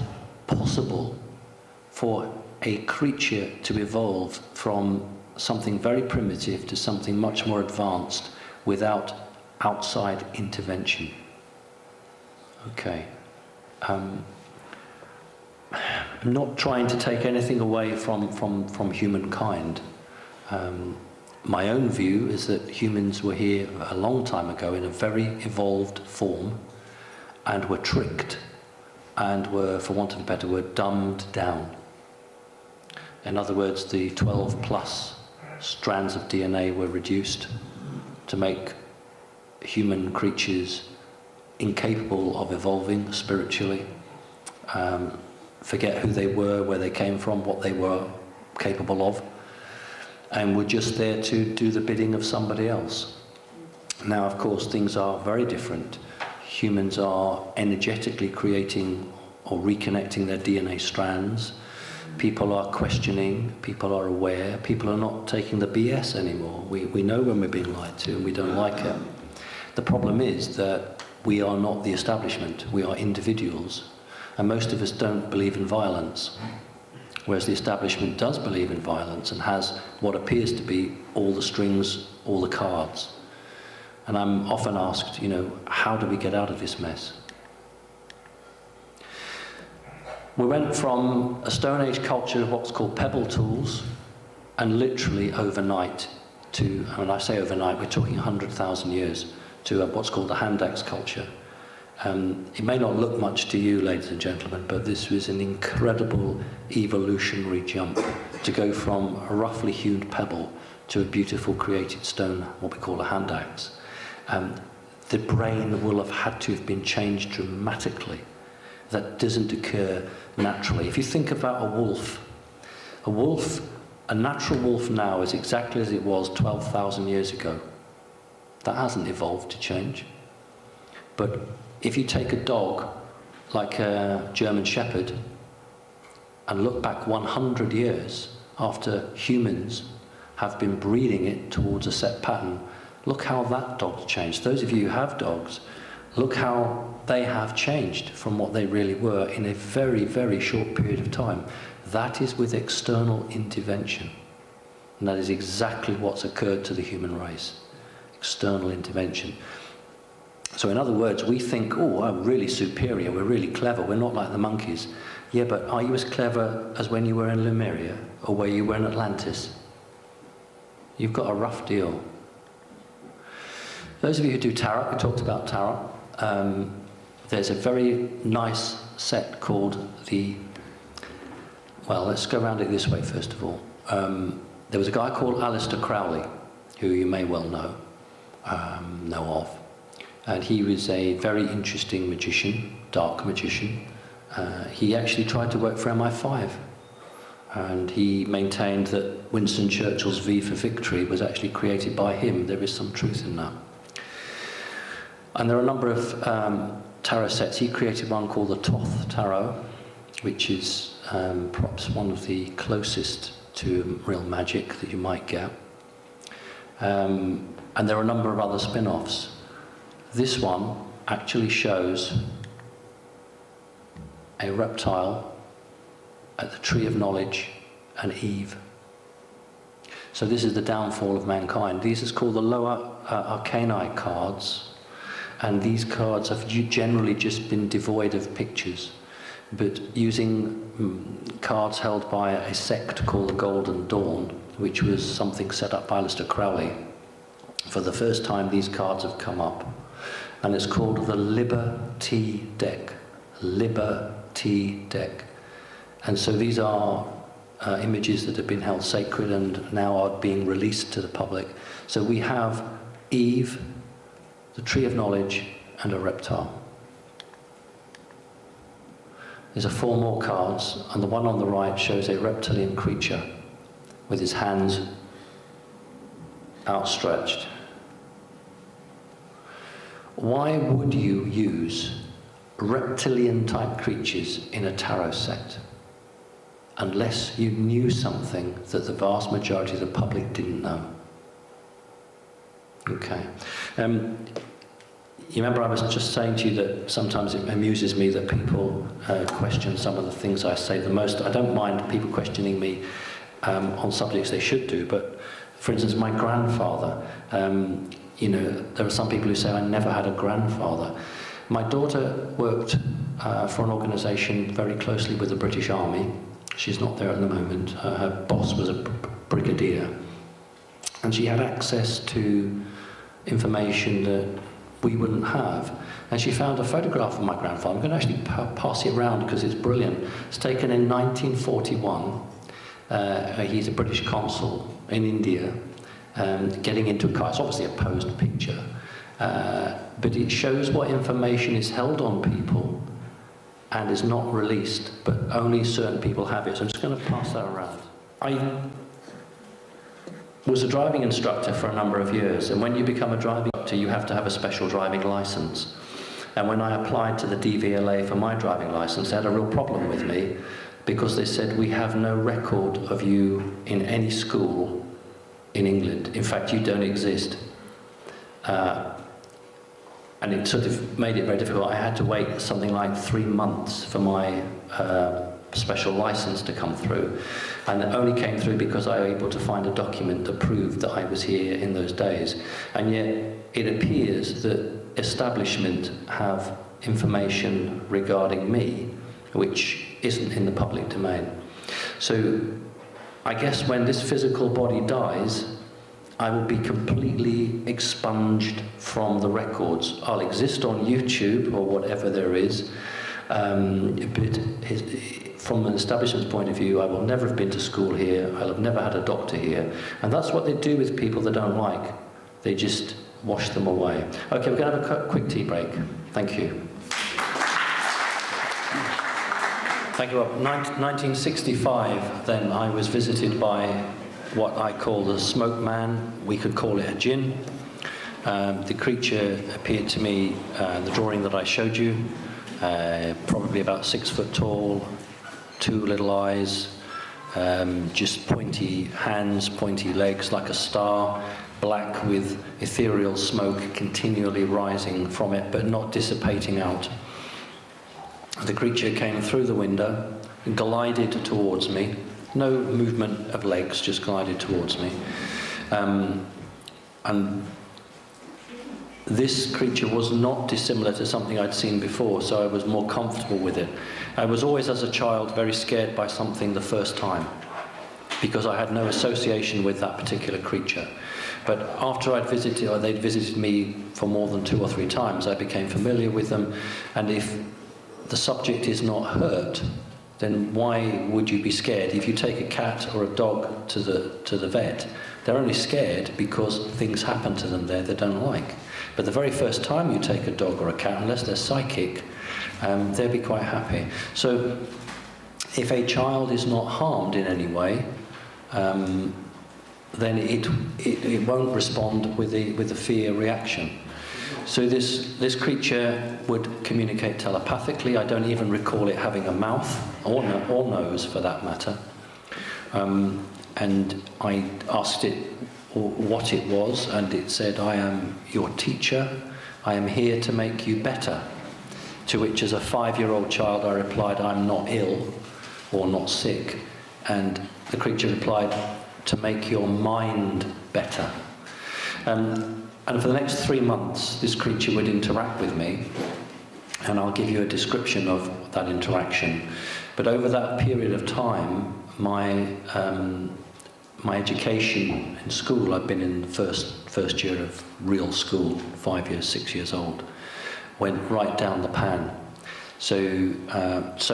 possible for a creature to evolve from something very primitive to something much more advanced without outside intervention. Okay. I'm not trying to take anything away from humankind. My own view is that humans were here a long time ago in a very evolved form and were tricked and were, for want of a better word, dumbed down. In other words, the 12 plus strands of DNA were reduced to make human creatures incapable of evolving spiritually, forget who they were, where they came from, what they were capable of, and were just there to do the bidding of somebody else. Now, of course, things are very different. Humans are energetically creating or reconnecting their DNA strands. People are questioning, people are aware, people are not taking the BS anymore. We know when we're being lied to and we don't like it. The problem is that we are not the establishment, we are individuals. And most of us don't believe in violence. Whereas the establishment does believe in violence and has what appears to be all the strings, all the cards. And I'm often asked, you know, how do we get out of this mess? We went from a Stone Age culture of what's called pebble tools, and literally overnight to, when I say overnight, we're talking 100,000 years, to what's called the hand axe culture. It may not look much to you, ladies and gentlemen, but this was an incredible evolutionary jump to go from a roughly hewn pebble to a beautiful created stone, what we call a hand axe. The brain will have had to have been changed dramatically. That doesn't occur naturally. If you think about a wolf a natural wolf now is exactly as it was 12,000 years ago. That hasn't evolved to change. But if you take a dog like a German Shepherd and look back 100 years after humans have been breeding it towards a set pattern, look how that dog's changed. Those of you who have dogs, look how they have changed from what they really were in a very, very short period of time. That is with external intervention. And that is exactly what's occurred to the human race. External intervention. So in other words, we think, oh, I'm really superior, we're really clever, we're not like the monkeys. Yeah, but are you as clever as when you were in Lemuria or where you were in Atlantis? You've got a rough deal. Those of you who do tarot, we talked about tarot. There's a very nice set called the, well, let's go around it this way first of all. There was a guy called Aleister Crowley, who you may well know of. And he was a very interesting magician, dark magician. He actually tried to work for MI5. And he maintained that Winston Churchill's V for Victory was actually created by him. There is some truth in that. And there are a number of tarot sets. He created one called the Thoth Tarot, which is perhaps one of the closest to real magic that you might get. And there are a number of other spin-offs. This one actually shows a reptile at the Tree of Knowledge and Eve. So this is the downfall of mankind. These is called the lower arcani cards, and these cards have generally just been devoid of pictures, but using cards held by a sect called the Golden Dawn, which was something set up by Aleister Crowley. For the first time these cards have come up, and it's called the Liberty Deck. Liberty Deck. And so these are images that have been held sacred and now are being released to the public. So we have Eve, the Tree of Knowledge, and a reptile. There's 4 more cards, and the one on the right shows a reptilian creature with his hands outstretched. Why would you use reptilian-type creatures in a tarot set unless you knew something that the vast majority of the public didn't know? Okay. You remember I was just saying to you that sometimes it amuses me that people question some of the things I say the most. I don't mind people questioning me on subjects they should do, but for instance, my grandfather, you know, there are some people who say I never had a grandfather. My daughter worked for an organisation very closely with the British Army. She's not there at the moment. Her boss was a brigadier. And she had access to information that we wouldn't have. And she found a photograph of my grandfather. I'm going to actually pass it around because it's brilliant. It's taken in 1941. He's a British consul in India, getting into a car. It's obviously a posed picture. But it shows what information is held on people and is not released, but only certain people have it. So I'm just going to pass that around. I was a driving instructor for a number of years, and when you become a driving instructor, you have to have a special driving license. And when I applied to the DVLA for my driving license, they had a real problem with me because they said, we have no record of you in any school in England. In fact, you don't exist. And it sort of made it very difficult. I had to wait something like 3 months for my special license to come through. And it only came through because I was able to find a document that proved that I was here in those days. And yet it appears that establishment have information regarding me which isn't in the public domain. So I guess when this physical body dies, I will be completely expunged from the records. I'll exist on YouTube or whatever there is, but from an establishment's point of view, I will never have been to school here, I'll have never had a doctor here. And that's what they do with people they don't like. They just wash them away. Okay, we're going to have a quick tea break. Thank you. Thank you. 1965, then, I was visited by what I call the smoke man. We could call it a JiNN. The creature appeared to me, the drawing that I showed you, probably about 6 foot tall, 2 little eyes, just pointy hands, pointy legs like a star, black with ethereal smoke continually rising from it but not dissipating out. The creature came through the window, glided towards me, no movement of legs, just glided towards me. And this creature was not dissimilar to something I'd seen before, so I was more comfortable with it. I was always, as a child, very scared by something the first time, because I had no association with that particular creature. But after I'd visited, or they'd visited me for more than 2 or 3 times, I became familiar with them, and if the subject is not hurt, then why would you be scared? If you take a cat or a dog to the vet, they're only scared because things happen to them there they don't like. But the very first time you take a dog or a cat, unless they're psychic, they'll be quite happy. So if a child is not harmed in any way, then it won't respond with the fear reaction. So this creature would communicate telepathically. I don't even recall it having a mouth, or nose for that matter. And I asked it what it was, and it said, "I am your teacher. I am here to make you better." To which, as a 5-year-old child, I replied, "I'm not ill or not sick." And the creature replied, "To make your mind better." And for the next 3 months, this creature would interact with me, and I'll give you a description of that interaction. But over that period of time, my education in school, I've been in the first year of real school, 5 years, 6 years old, went right down the pan. So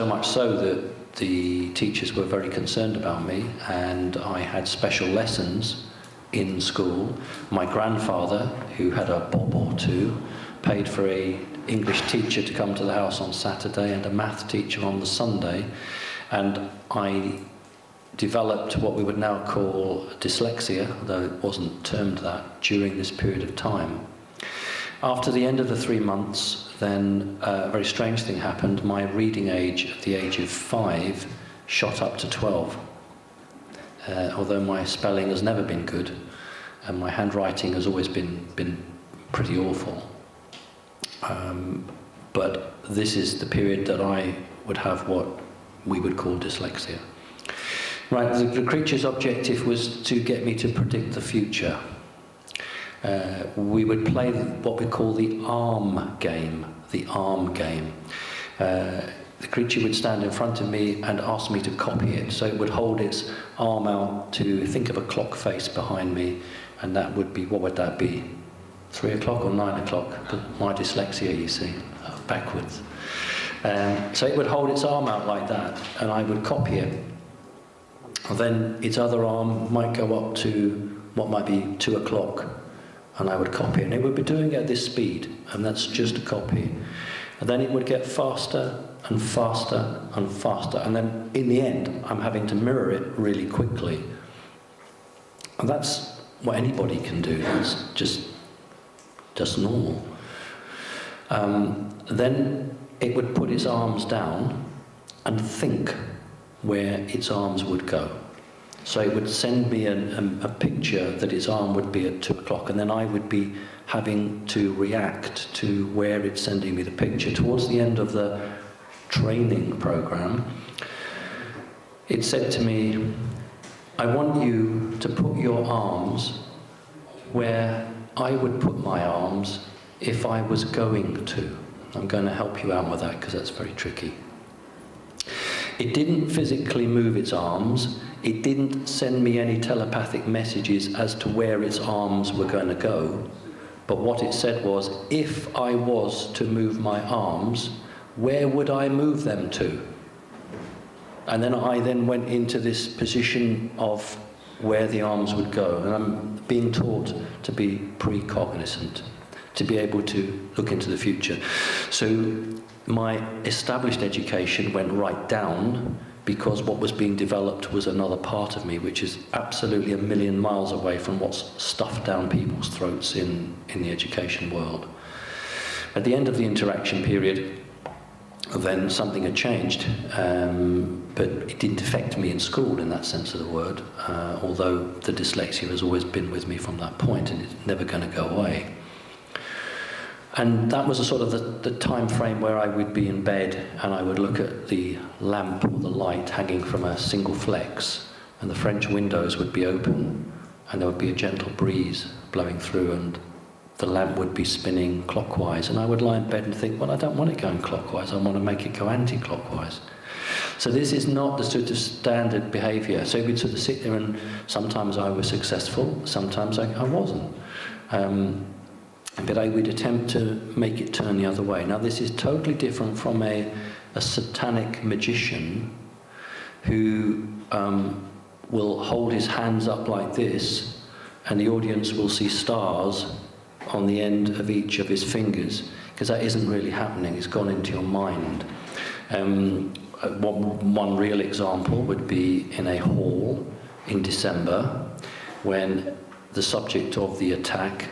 much so that the teachers were very concerned about me, and I had special lessons in school. My grandfather, who had a bob or two, paid for an English teacher to come to the house on Saturday and a math teacher on the Sunday, and I developed what we would now call dyslexia, though it wasn't termed that, during this period of time. After the end of the 3 months, then a very strange thing happened. My reading age at the age of 5 shot up to 12. Although my spelling has never been good, and my handwriting has always been pretty awful. But this is the period that I would have what we would call dyslexia. Right, the creature's objective was to get me to predict the future. We would play what we call the arm game, The creature would stand in front of me and ask me to copy it. So it would hold its arm out to think of a clock face behind me, and that would be, what would that be? 3 o'clock or 9 o'clock? My dyslexia, you see, backwards. So it would hold its arm out like that, and I would copy it. And then its other arm might go up to what might be 2 o'clock, and I would copy it. And it would be doing it at this speed, and that's just a copy. And then it would get faster and faster and faster, and then in the end I'm having to mirror it really quickly. And that's what anybody can do. It's just normal. Then it would put its arms down and think where its arms would go. So it would send me a picture that its arm would be at 2 o'clock, and then I would be having to react to where it's sending me the picture. Towards the end of the training program, it said to me, "I want you to put your arms where I would put my arms if I was going to." I'm going to help you out with that because that's very tricky. It didn't physically move its arms. It didn't send me any telepathic messages as to where its arms were going to go. But what it said was, if I was to move my arms, where would I move them to? And then I went into this position of where the arms would go. And I'm being taught to be precognizant, to be able to look into the future. So my established education went right down because what was being developed was another part of me, which is absolutely a million miles away from what's stuffed down people's throats in the education world. At the end of the interaction period, then something had changed, but it didn't affect me in school in that sense of the word, although the dyslexia has always been with me from that point, and it's never going to go away. And that was a sort of the time frame where I would be in bed and I would look at the lamp or the light hanging from a single flex, and the French windows would be open and there would be a gentle breeze blowing through and the lamp would be spinning clockwise, and I would lie in bed and think, well, I don't want it going clockwise, I want to make it go anti-clockwise. So this is not the sort of standard behaviour. So we'd sort of sit there, and sometimes I was successful, sometimes I wasn't. But I would attempt to make it turn the other way. Now this is totally different from a satanic magician who will hold his hands up like this, and the audience will see stars on the end of each of his fingers, because that isn't really happening, it's gone into your mind. One real example would be in a hall in December, when the subject of the attack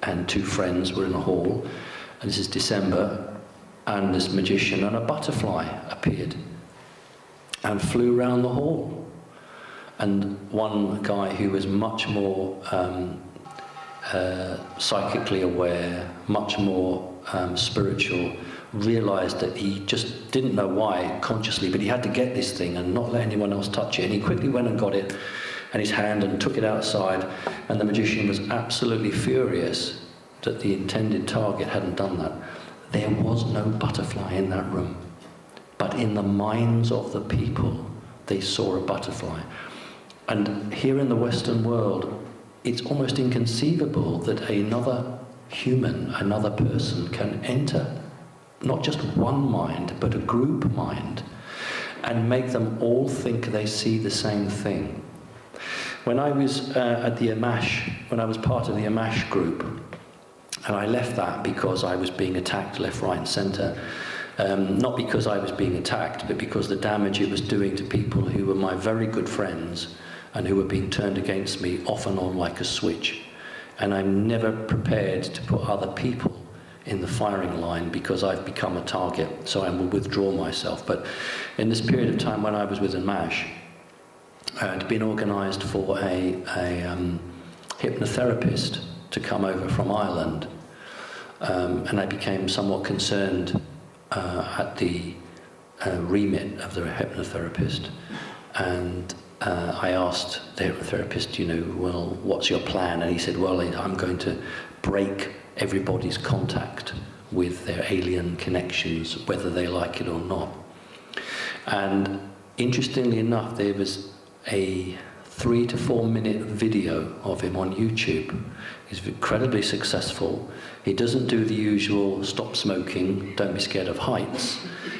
and two friends were in a hall, and this is December, and this magician and a butterfly appeared and flew around the hall. And one guy who was much more psychically aware, much more spiritual, realized that he just didn't know why consciously, but he had to get this thing and not let anyone else touch it. And he quickly went and got it in his hand and took it outside, and the magician was absolutely furious that the intended target hadn't done that. There was no butterfly in that room, but in the minds of the people, they saw a butterfly. And here in the Western world, it's almost inconceivable that another human, another person, can enter not just one mind, but a group mind, and make them all think they see the same thing. When I was at the Amash, when I was part of the Amash group, and I left that because I was being attacked left, right and centre, not because I was being attacked, but because the damage it was doing to people who were my very good friends and who were being turned against me off and on like a switch. And I'm never prepared to put other people in the firing line because I've become a target, so I will withdraw myself. But in this period of time when I was with Amash, I'd been organised for a hypnotherapist to come over from Ireland, and I became somewhat concerned at the remit of the hypnotherapist, and I asked the hypnotherapist, you know, well, what's your plan? And he said, well, I'm going to break everybody's contact with their alien connections, whether they like it or not. And interestingly enough, there was a 3 to 4 minute video of him on YouTube. He's incredibly successful. He doesn't do the usual stop smoking, don't be scared of heights.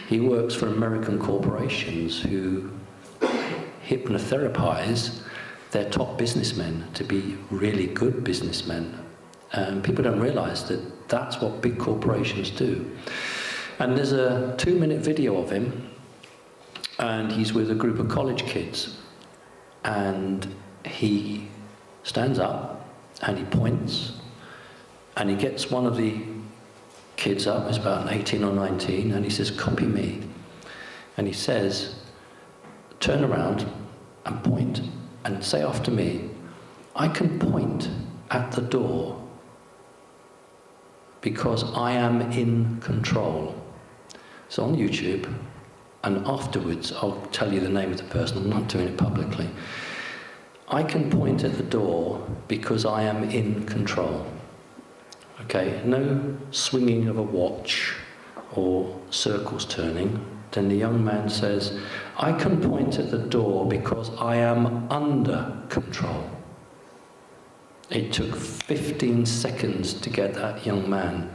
He works for American corporations who hypnotherapize their top businessmen to be really good businessmen. People don't realize that that's what big corporations do. And there's a 2-minute video of him, and he's with a group of college kids. And he stands up and he points and he gets one of the kids up, he's about 18 or 19, and he says, copy me. And he says, turn around and point and say after me, I can point at the door because I am in control. It's on YouTube. And afterwards, I'll tell you the name of the person. I'm not doing it publicly. I can point at the door because I am in control. Okay, no swinging of a watch or circles turning. Then the young man says, I can point at the door because I am under control. It took 15 seconds to get that young man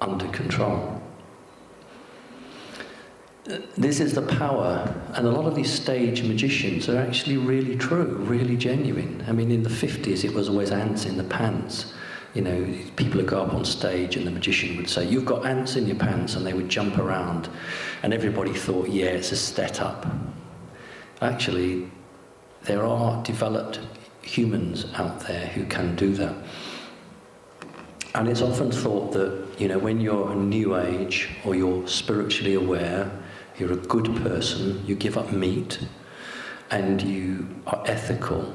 under control. This is the power, and a lot of these stage magicians are actually really true, really genuine. I mean, in the 50s it was always ants in the pants. you know, people would go up on stage and the magician would say, "You've got ants in your pants," and they would jump around. And everybody thought, yeah, it's a set-up. Actually, there are developed humans out there who can do that. And it's often thought that, you know, when you're a new age or you're spiritually aware, you're a good person, you give up meat, and you are ethical.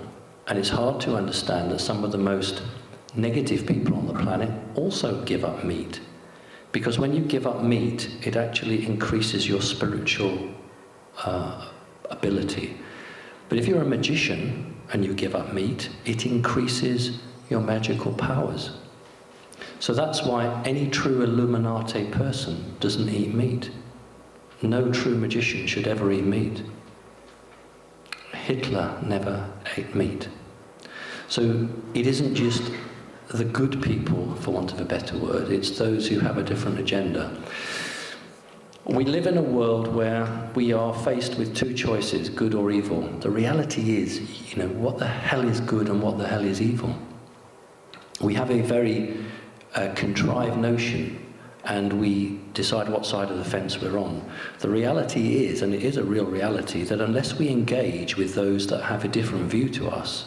And it's hard to understand that some of the most negative people on the planet also give up meat. Because when you give up meat, it actually increases your spiritual ability. But if you're a magician and you give up meat, it increases your magical powers. So that's why any true Illuminati person doesn't eat meat. No true magician should ever eat meat. Hitler never ate meat. So it isn't just the good people, for want of a better word, it's those who have a different agenda. We live in a world where we are faced with two choices, good or evil. The reality is, you know, what the hell is good and what the hell is evil? We have a very contrived notion, and we decide what side of the fence we're on. The reality is, and it is a real reality, that unless we engage with those that have a different view to us,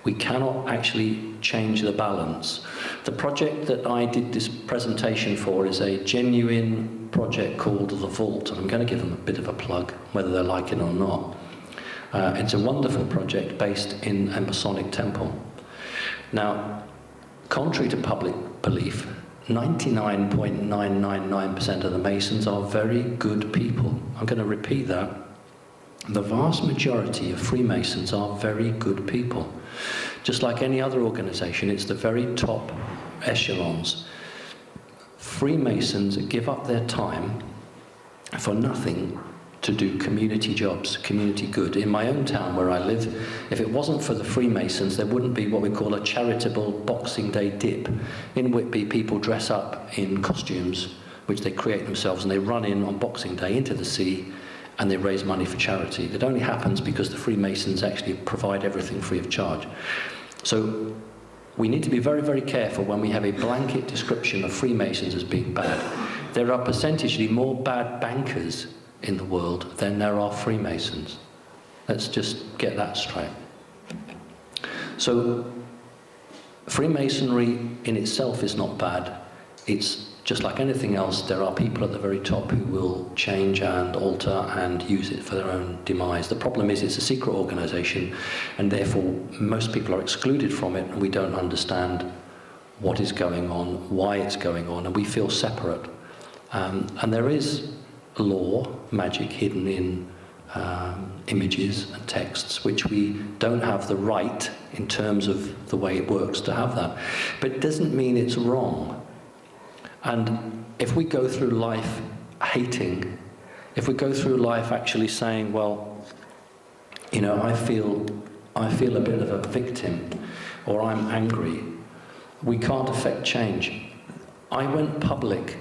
we cannot actually change the balance. The project that I did this presentation for is a genuine project called The Vault, and I'm going to give them a bit of a plug, whether they like it or not. It's a wonderful project based in a Masonic temple. Now, contrary to public belief, 99.999% of the Masons are very good people. I'm going to repeat that. The vast majority of Freemasons are very good people. Just like any other organization, it's the very top echelons. Freemasons give up their time for nothing to do community jobs, community good. In my own town where I live, if it wasn't for the Freemasons, there wouldn't be what we call a charitable Boxing Day dip. In Whitby, people dress up in costumes, which they create themselves, and they run in on Boxing Day into the sea, and they raise money for charity. It only happens because the Freemasons actually provide everything free of charge. So we need to be very, very careful when we have a blanket description of Freemasons as being bad. There are percentagely more bad bankers in the world than there are Freemasons. Let's just get that straight. So Freemasonry in itself is not bad. It's just like anything else, there are people at the very top who will change and alter and use it for their own demise. The problem is it's a secret organization, and therefore most people are excluded from it, and we don't understand what is going on, why it's going on, and we feel separate. And there is law, magic hidden in images and texts, which we don't have the right, in terms of the way it works, to have that. But it doesn't mean it's wrong. And if we go through life hating, if we go through life actually saying, well, you know, I feel a bit of a victim, or I'm angry, we can't affect change. I went public,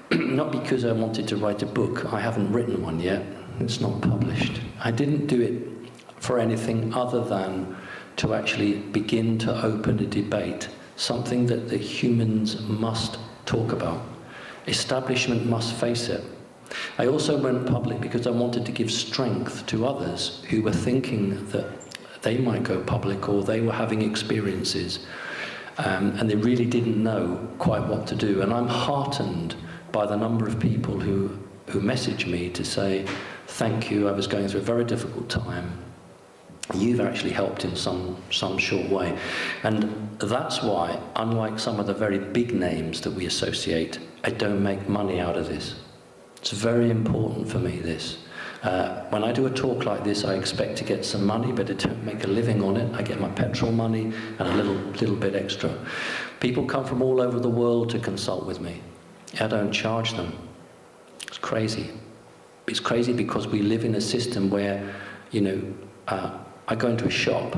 not because I wanted to write a book. I haven't written one yet. It's not published. I didn't do it for anything other than to actually begin to open a debate, something that the humans must talk about. Establishment must face it. I also went public because I wanted to give strength to others who were thinking that they might go public, or they were having experiences and they really didn't know quite what to do. And I'm heartened by the number of people who message me to say, thank you, I was going through a very difficult time. You've actually helped in some short way. And that's why, unlike some of the very big names that we associate, I don't make money out of this. It's very important for me, this. When I do a talk like this, I expect to get some money, but I don't make a living on it. I get my petrol money and a little bit extra. People come from all over the world to consult with me. I don't charge them. It's crazy. It's crazy because we live in a system where, you know, I go into a shop,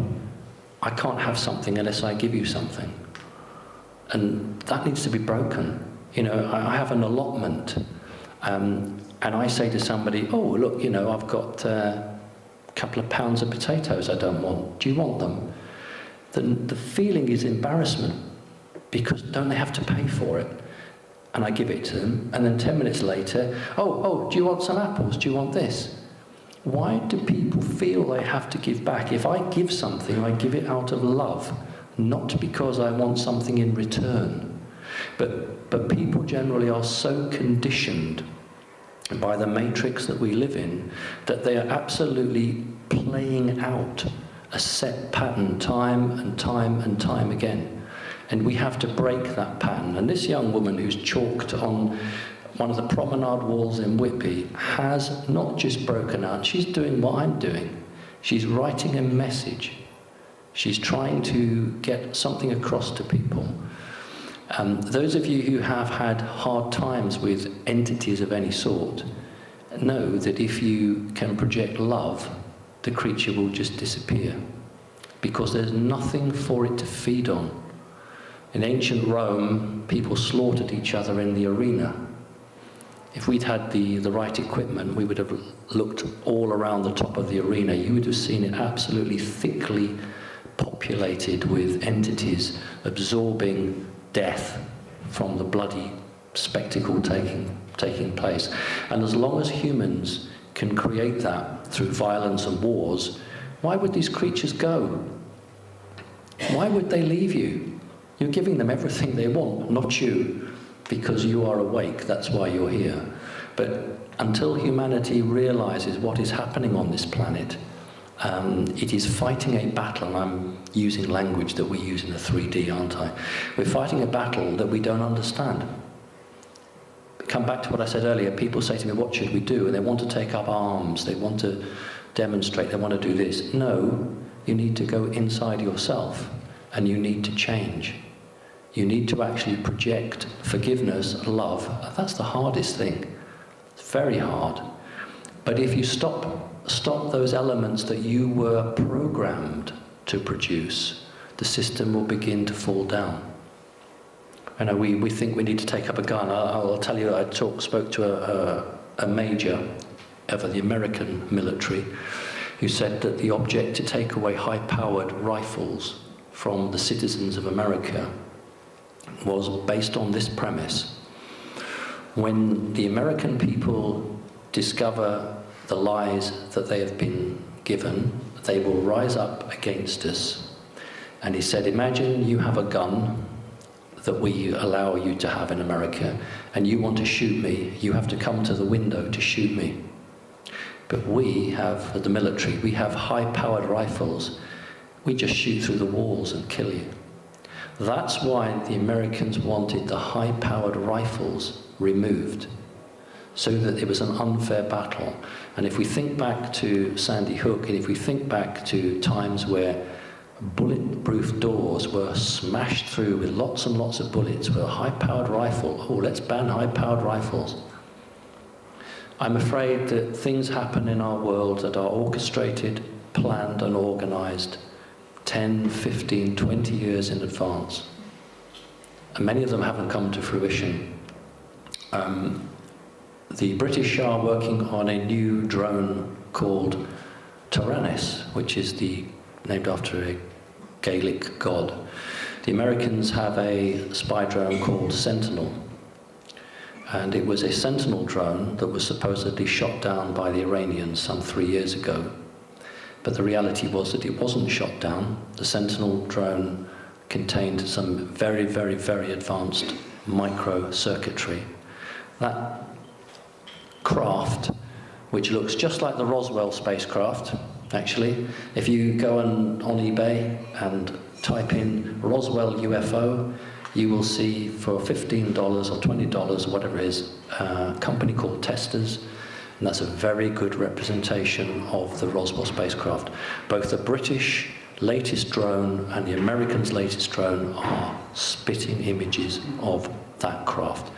I can't have something unless I give you something. And that needs to be broken. You know, I have an allotment, and I say to somebody, oh, look, you know, I've got a couple of pounds of potatoes I don't want. Do you want them? The feeling is embarrassment. because don't they have to pay for it? And I give it to them, and then 10 minutes later, oh, do you want some apples? Do you want this? Why do people feel they have to give back? If I give something, I give it out of love, not because I want something in return. But people generally are so conditioned by the matrix that we live in that they are absolutely playing out a set pattern time and time and time again. And we have to break that pattern. And this young woman who's chalked on one of the promenade walls in Whitby has not just broken out, she's doing what I'm doing. She's writing a message. She's trying to get something across to people. Those of you who have had hard times with entities of any sort know that if you can project love, the creature will just disappear, because there's nothing for it to feed on. In ancient Rome, people slaughtered each other in the arena. If we'd had the right equipment, we would have looked all around the top of the arena. You would have seen it absolutely thickly populated with entities absorbing death from the bloody spectacle taking place. And as long as humans can create that through violence and wars, why would these creatures go? Why would they leave you? You're giving them everything they want, not you, because you are awake, that's why you're here. But until humanity realizes what is happening on this planet, it is fighting a battle, and I'm using language that we use in the 3D, aren't I? We're fighting a battle that we don't understand. Come back to what I said earlier, people say to me, what should we do? And they want to take up arms, they want to demonstrate, they want to do this. No, you need to go inside yourself, and you need to change. You need to actually project forgiveness, love. That's the hardest thing. It's very hard. But if you stop those elements that you were programmed to produce, the system will begin to fall down. I know we think we need to take up a gun. I'll tell you, I spoke to a major of the American military who said that the object to take away high-powered rifles from the citizens of America was based on this premise. When the American people discover the lies that they have been given, they will rise up against us. And he said, imagine you have a gun that we allow you to have in America, and you want to shoot me, you have to come to the window to shoot me. But we have, the military, we have high-powered rifles. We just shoot through the walls and kill you. That's why the Americans wanted the high-powered rifles removed, so that it was an unfair battle. And if we think back to Sandy Hook, and if we think back to times where bulletproof doors were smashed through with lots and lots of bullets with a high-powered rifle, oh, let's ban high-powered rifles. I'm afraid that things happen in our world that are orchestrated, planned and organized 10, 15, 20 years in advance. And many of them haven't come to fruition. The British are working on a new drone called Tyrannus, which is named after a Gaelic god. The Americans have a spy drone called Sentinel. And it was a Sentinel drone that was supposedly shot down by the Iranians some 3 years ago. But the reality was that it wasn't shot down. The Sentinel drone contained some very, very, very advanced micro-circuitry. That craft, which looks just like the Roswell spacecraft, actually, if you go on eBay and type in Roswell UFO, you will see for $15 or $20 or whatever it is, a company called Testers, and that's a very good representation of the Roswell spacecraft. Both the British latest drone and the Americans' latest drone are spitting images of that craft.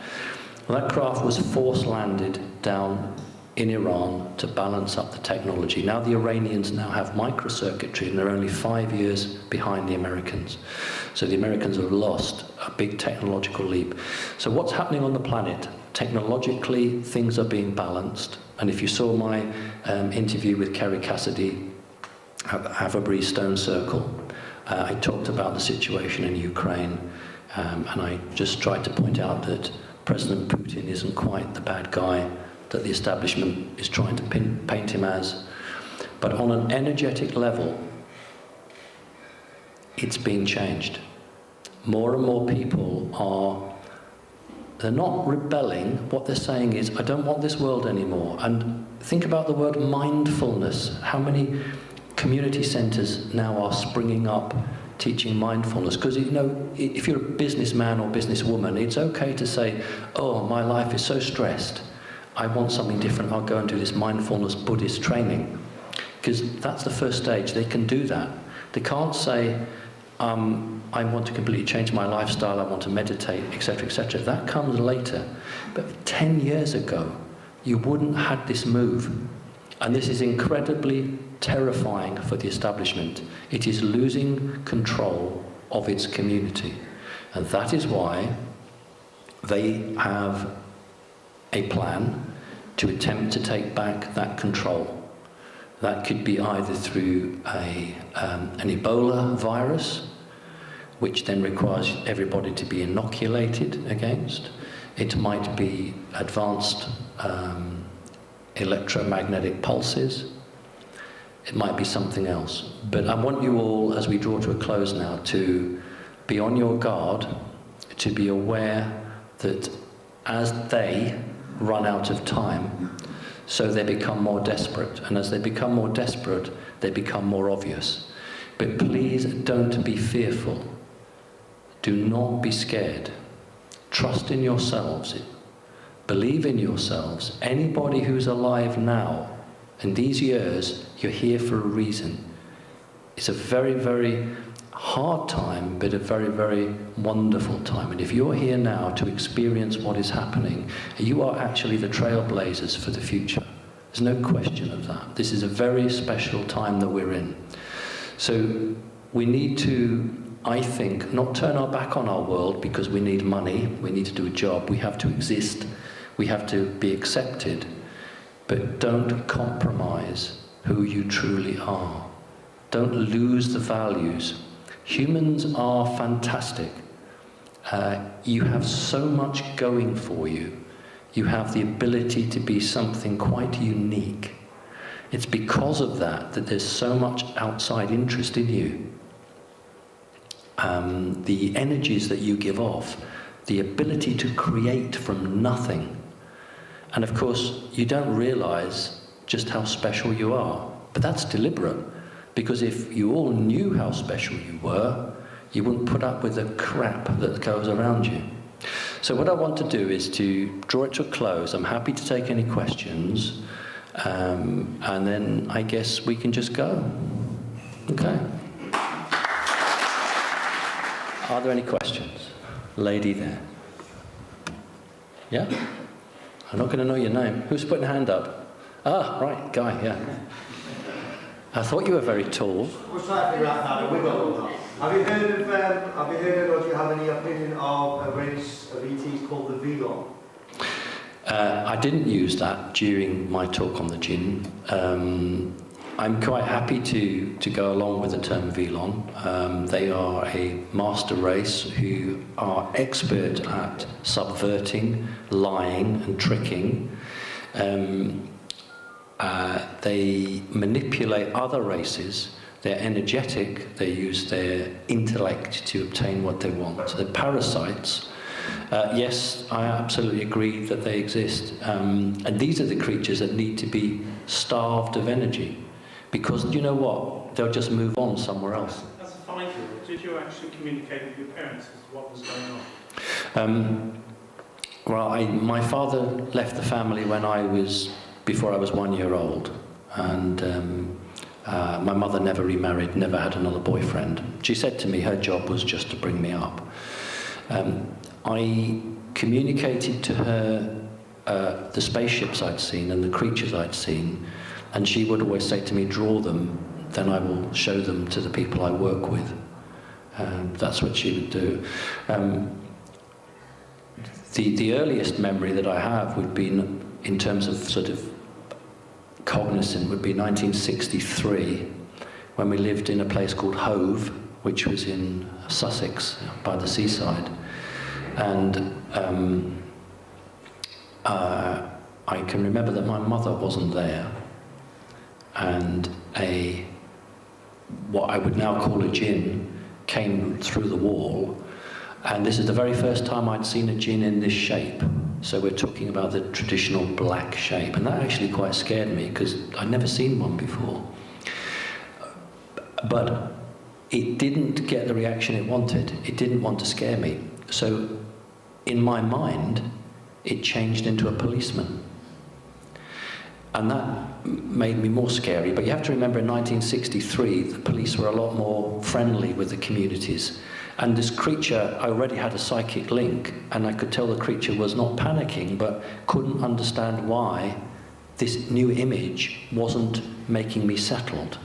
Well, that craft was force landed down in Iran to balance up the technology. Now the Iranians now have microcircuitry, and they're only 5 years behind the Americans. So the Americans have lost a big technological leap. So what's happening on the planet? Technologically, things are being balanced. And if you saw my interview with Kerry Cassidy at Avebury Stone Circle, I talked about the situation in Ukraine And I just tried to point out that President Putin isn't quite the bad guy that the establishment is trying to paint him as. But on an energetic level, it's been changed. More and more people they're not rebelling. What they're saying is, I don't want this world anymore. And think about the word mindfulness. How many community centres now are springing up teaching mindfulness? Because, you know, if you're a businessman or businesswoman, it's okay to say, oh, my life is so stressed, I want something different, I'll go and do this mindfulness Buddhist training. Because that's the first stage. They can do that. They can't say, I want to completely change my lifestyle, I want to meditate, etc., etc. That comes later. But 10 years ago, you wouldn't have had this move. And this is incredibly terrifying for the establishment. It is losing control of its community. And that is why they have a plan to attempt to take back that control. That could be either through an Ebola virus, which then requires everybody to be inoculated against. It might be advanced electromagnetic pulses. It might be something else. But I want you all, as we draw to a close now, to be on your guard, to be aware that as they run out of time, so they become more desperate. And as they become more desperate, they become more obvious. But please don't be fearful. Do not be scared. Trust in yourselves. Believe in yourselves. Anybody who's alive now, in these years, you're here for a reason. It's a very, very hard time, but a very, very wonderful time. And if you're here now to experience what is happening, you are actually the trailblazers for the future. There's no question of that. This is a very special time that we're in. So we need to, I think, not turn our back on our world because we need money, we need to do a job, we have to exist, we have to be accepted, but don't compromise who you truly are. Don't lose the values. Humans are fantastic. You have so much going for you. You have the ability to be something quite unique. It's because of that that there's so much outside interest in you. The energies that you give off, the ability to create from nothing. And of course, you don't realize just how special you are. But that's deliberate. Because if you all knew how special you were, you wouldn't put up with the crap that goes around you. So what I want to do is to draw it to a close. I'm happy to take any questions. And then I guess we can just go. Okay. Are there any questions? Lady there. Yeah? I'm not going to know your name. Who's putting a hand up? Ah, right, guy, yeah. I thought you were very tall. We're trying to figure out how to wiggle. Have you heard or do you have any opinion of a race of ETs called the Velon? I didn't use that during my talk on the JiNN. I'm quite happy to go along with the term Velon. They are a master race who are expert at subverting, lying and tricking. They manipulate other races. They're energetic. They use their intellect to obtain what they want. So they're parasites. Yes, I absolutely agree that they exist. And these are the creatures that need to be starved of energy. Because, you know what? They'll just move on somewhere else. As a 5-year-old, did you actually communicate with your parents as to what was going on? Well, my father left the family before I was 1 year old. And my mother never remarried, never had another boyfriend. She said to me her job was just to bring me up. I communicated to her the spaceships I'd seen and the creatures I'd seen, and she would always say to me, draw them, then I will show them to the people I work with. That's what she would do. The earliest memory that I have would be, in terms of sort of cognizant, would be 1963, when we lived in a place called Hove, which was in Sussex, by the seaside. And I can remember that my mother wasn't there, and what I would now call a JiNN came through the wall, and this is the very first time I'd seen a JiNN in this shape. So we're talking about the traditional black shape, and that actually quite scared me because I'd never seen one before. But it didn't get the reaction it wanted. It didn't want to scare me. So in my mind, it changed into a policeman. And that made me more scary. But you have to remember in 1963, the police were a lot more friendly with the communities. And this creature, I already had a psychic link, and I could tell the creature was not panicking, but couldn't understand why this new image wasn't making me settled.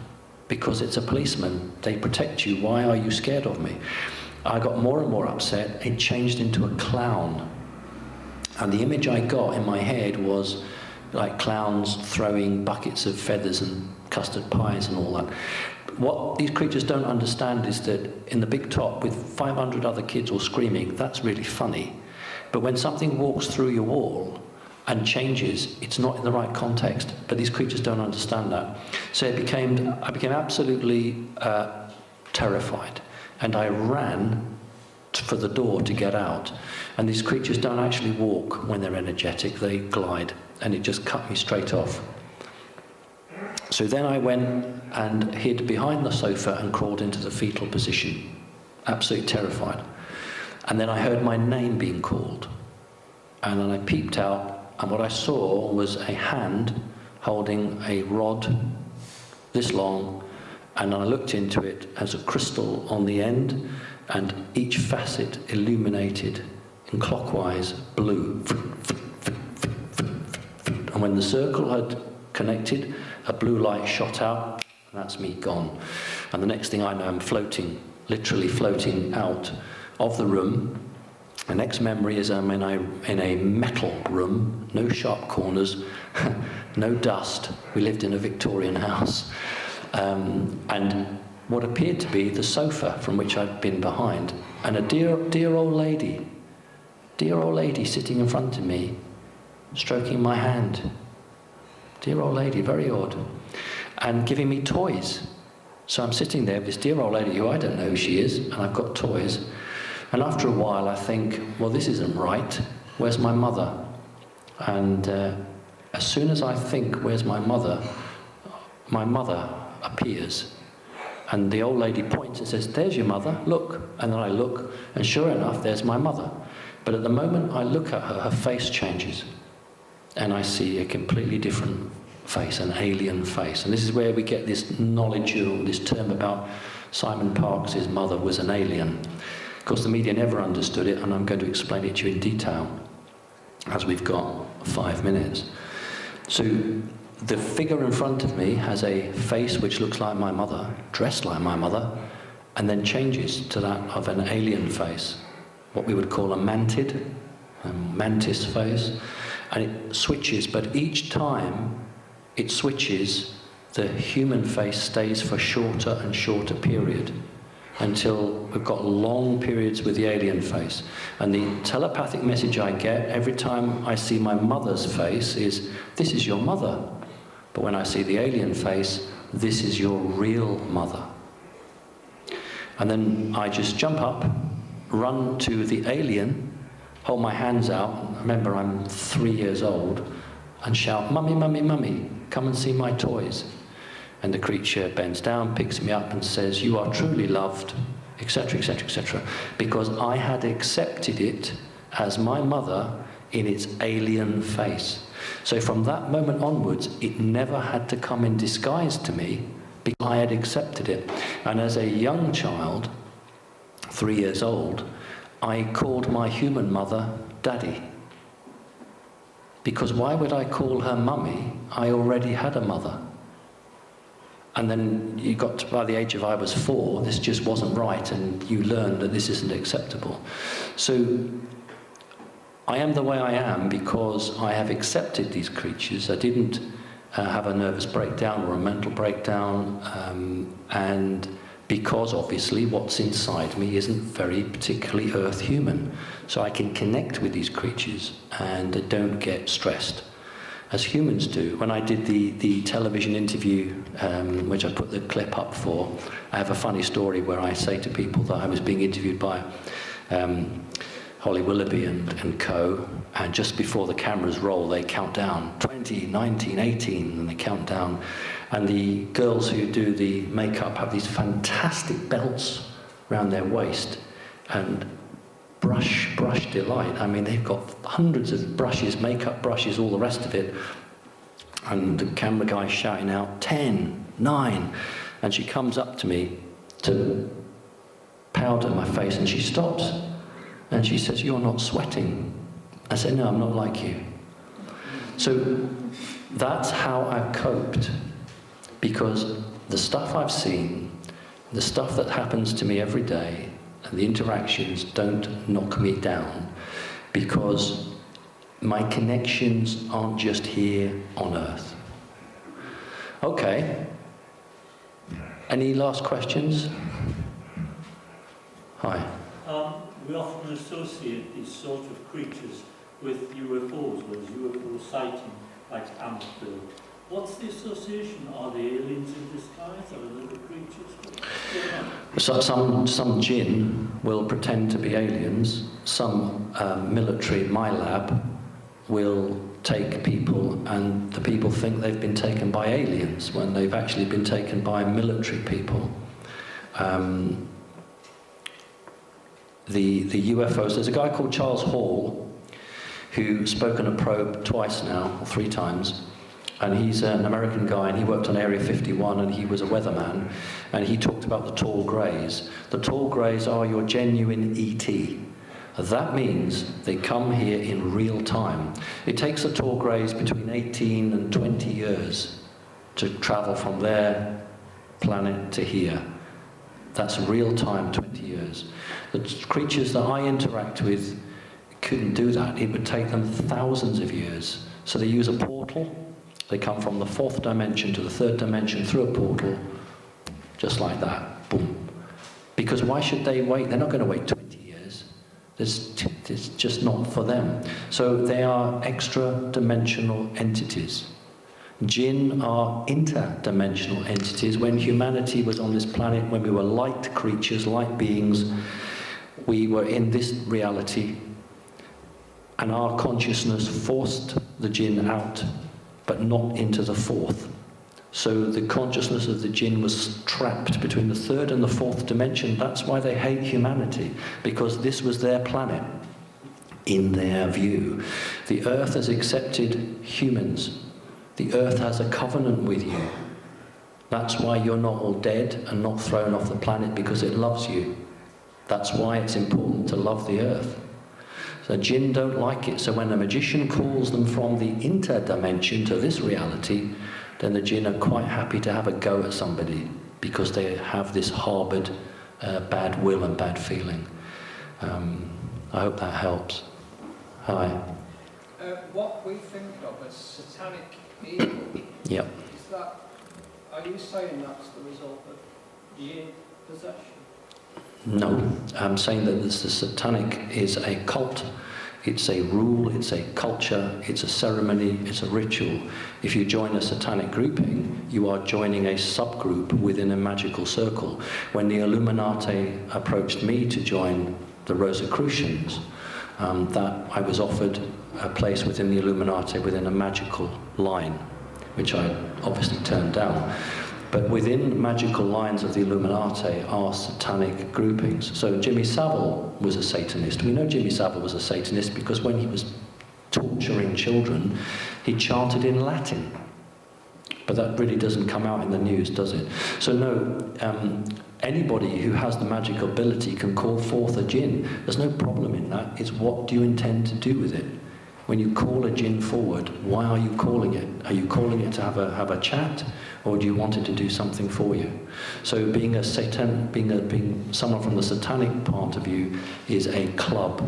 Because it's a policeman, they protect you, why are you scared of me? I got more and more upset, it changed into a clown. And the image I got in my head was like clowns throwing buckets of feathers and custard pies and all that. What these creatures don't understand is that in the big top with 500 other kids all screaming, that's really funny. But when something walks through your wall and changes, it's not in the right context. But these creatures don't understand that. So I became absolutely terrified. And I ran for the door to get out. And these creatures don't actually walk when they're energetic, they glide. And it just cut me straight off. So then I went and hid behind the sofa and crawled into the fetal position, absolutely terrified. And then I heard my name being called. And then I peeped out, and what I saw was a hand holding a rod this long, and I looked into it as a crystal on the end, and each facet illuminated in clockwise blue. And when the circle had connected, a blue light shot out, and that's me gone. And the next thing I know, I'm floating, literally floating out of the room. The next memory is I'm in a metal room, no sharp corners, no dust. We lived in a Victorian house. And what appeared to be the sofa from which I'd been behind. And a dear old lady sitting in front of me, stroking my hand. Dear old lady, very odd. And giving me toys. So I'm sitting there with this dear old lady who I don't know who she is, and I've got toys. And after a while I think, well, this isn't right. Where's my mother? And as soon as I think, where's my mother appears. And the old lady points and says, there's your mother, look. And then I look, and sure enough, there's my mother. But at the moment I look at her, her face changes. And I see a completely different face, an alien face. And this is where we get this knowledge, or this term about Simon Parkes' mother was an alien. Of course, the media never understood it, and I'm going to explain it to you in detail, as we've got 5 minutes. So the figure in front of me has a face which looks like my mother, dressed like my mother, and then changes to that of an alien face, what we would call a mantis face. And it switches, but each time it switches, the human face stays for shorter and shorter period until we've got long periods with the alien face. And the telepathic message I get every time I see my mother's face is, this is your mother. But when I see the alien face, this is your real mother. And then I just jump up, run to the alien, hold my hands out, remember I'm 3 years old, and shout, mummy, mummy, mummy, come and see my toys. And the creature bends down, picks me up and says, you are truly loved, etc., etc., etc. Because I had accepted it as my mother in its alien face. So from that moment onwards, it never had to come in disguise to me because I had accepted it. And as a young child, 3 years old, I called my human mother Daddy. Because why would I call her Mummy? I already had a mother. And then you got to, by the age of I was 4, this just wasn't right, and you learned that this isn't acceptable. So I am the way I am because I have accepted these creatures. I didn't have a nervous breakdown or a mental breakdown, and because obviously what's inside me isn't very particularly earth human. So I can connect with these creatures and I don't get stressed, as humans do. When I did the television interview, which I put the clip up for, I have a funny story where I say to people that I was being interviewed by Holly Willoughby and co, and just before the cameras roll, they count down 20, 19, 18, and they count down. And the girls who do the makeup have these fantastic belts around their waist, and brush delight. I mean, they've got hundreds of brushes, makeup brushes, all the rest of it. And the camera guy's shouting out, 10, 9. And she comes up to me to powder my face, and she stops. And she says, "You're not sweating." I said, "No, I'm not like you." So that's how I've coped, because the stuff I've seen, the stuff that happens to me every day, and the interactions don't knock me down, because my connections aren't just here on Earth. Okay. Any last questions? Hi. We often associate these sort of creatures with UFOs, whereas UFO sighting, like Amstel. What's the association? Are they aliens in disguise? Are they little creatures? So some JiNN will pretend to be aliens. Some military, my lab, will take people, and the people think they've been taken by aliens when they've actually been taken by military people. The UFOs, there's a guy called Charles Hall who spoke on a probe twice now, or 3 times, and he's an American guy, and he worked on Area 51, and he was a weatherman, and he talked about the tall greys. The tall greys are your genuine ET. That means they come here in real time. It takes the tall greys between 18 and 20 years to travel from their planet to here. That's real time, 20 years. The creatures that I interact with couldn't do that. It would take them thousands of years. So they use a portal. They come from the 4th dimension to the 3rd dimension through a portal, just like that. Boom. Because why should they wait? They're not going to wait 20 years. It's just not for them. So they are extra-dimensional entities. JiNN are interdimensional entities. When humanity was on this planet, when we were light creatures, light beings, we were in this reality, and our consciousness forced the JiNN out, but not into the 4th. So the consciousness of the JiNN was trapped between the 3rd and the 4th dimension. That's why they hate humanity, because this was their planet, in their view. The Earth has accepted humans. The Earth has a covenant with you. That's why you're not all dead and not thrown off the planet, because it loves you. That's why it's important to love the Earth. So JiNN don't like it. So when a magician calls them from the interdimension to this reality, then the JiNN are quite happy to have a go at somebody, because they have this harbored bad will and bad feeling. I hope that helps. Hi. What we think of as satanic evil, Yep. is that, are you saying that's the result of JiNN possession? No, I'm saying that the satanic is a cult, it's a rule, it's a culture, it's a ceremony, it's a ritual. If you join a satanic grouping, you are joining a subgroup within a magical circle. When the Illuminati approached me to join the Rosicrucians, that I was offered a place within the Illuminati within a magical line, which I obviously turned down. But within magical lines of the Illuminati are satanic groupings. So Jimmy Savile was a Satanist. We know Jimmy Savile was a Satanist because when he was torturing children, he chanted in Latin. But that really doesn't come out in the news, does it? So no, anybody who has the magic ability can call forth a JiNN. There's no problem in that. It's what do you intend to do with it? When you call a JiNN forward, why are you calling it? Are you calling it to have a chat, or do you want it to do something for you? So being a being someone from the satanic part of you is a club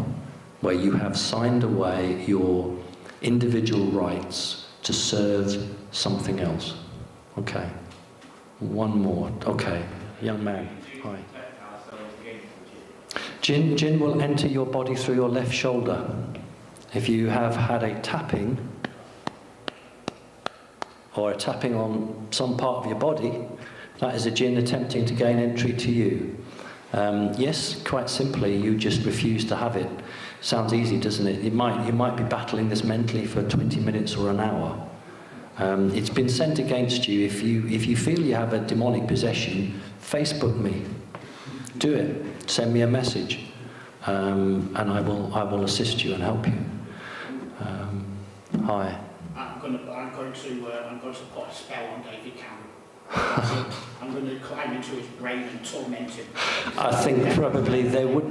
where you have signed away your individual rights to serve something else. Okay. One more. Okay. young man. Hi. JiNN will enter your body through your left shoulder. If you have had a tapping, or a tapping on some part of your body, that is a JiNN attempting to gain entry to you. Yes, quite simply, you just refuse to have it. Sounds easy, doesn't it? You might be battling this mentally for 20 minutes or an hour. It's been sent against you. If you feel you have a demonic possession, Facebook me. Do it. Send me a message, and I will assist you and help you. Hi. I'm going to put a spell on David Cameron. I'm going to climb into his brain and torment him. I think probably they would.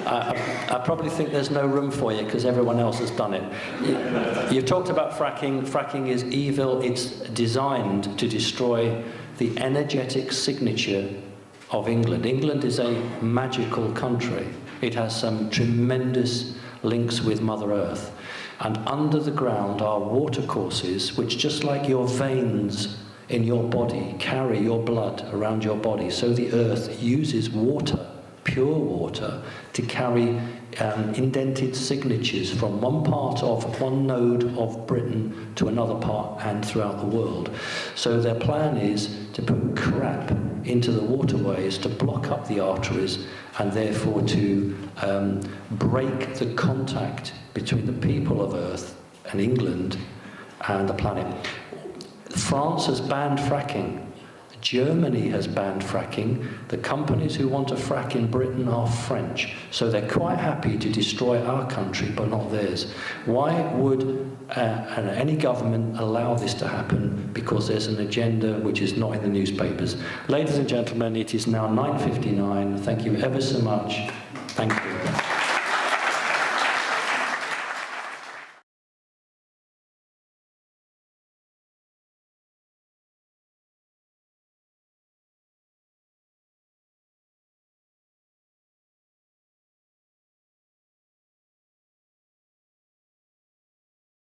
I probably think there's no room for you because everyone else has done it. You talked about fracking. Fracking is evil. It's designed to destroy the energetic signature of England. England is a magical country. It has some tremendous links with Mother Earth. And under the ground are watercourses which, just like your veins in your body, carry your blood around your body. So the earth uses water, pure water, to carry indented signatures from one node of Britain to another part and throughout the world. So their plan is to put crap into the waterways to block up the arteries and therefore to break the contact between the people of Earth and England and the planet. France has banned fracking. Germany has banned fracking. The companies who want to frack in Britain are French. So they're quite happy to destroy our country, but not theirs. Why would any government allow this to happen? Because there's an agenda which is not in the newspapers. Ladies and gentlemen, it is now 9:59. Thank you ever so much. Thank you.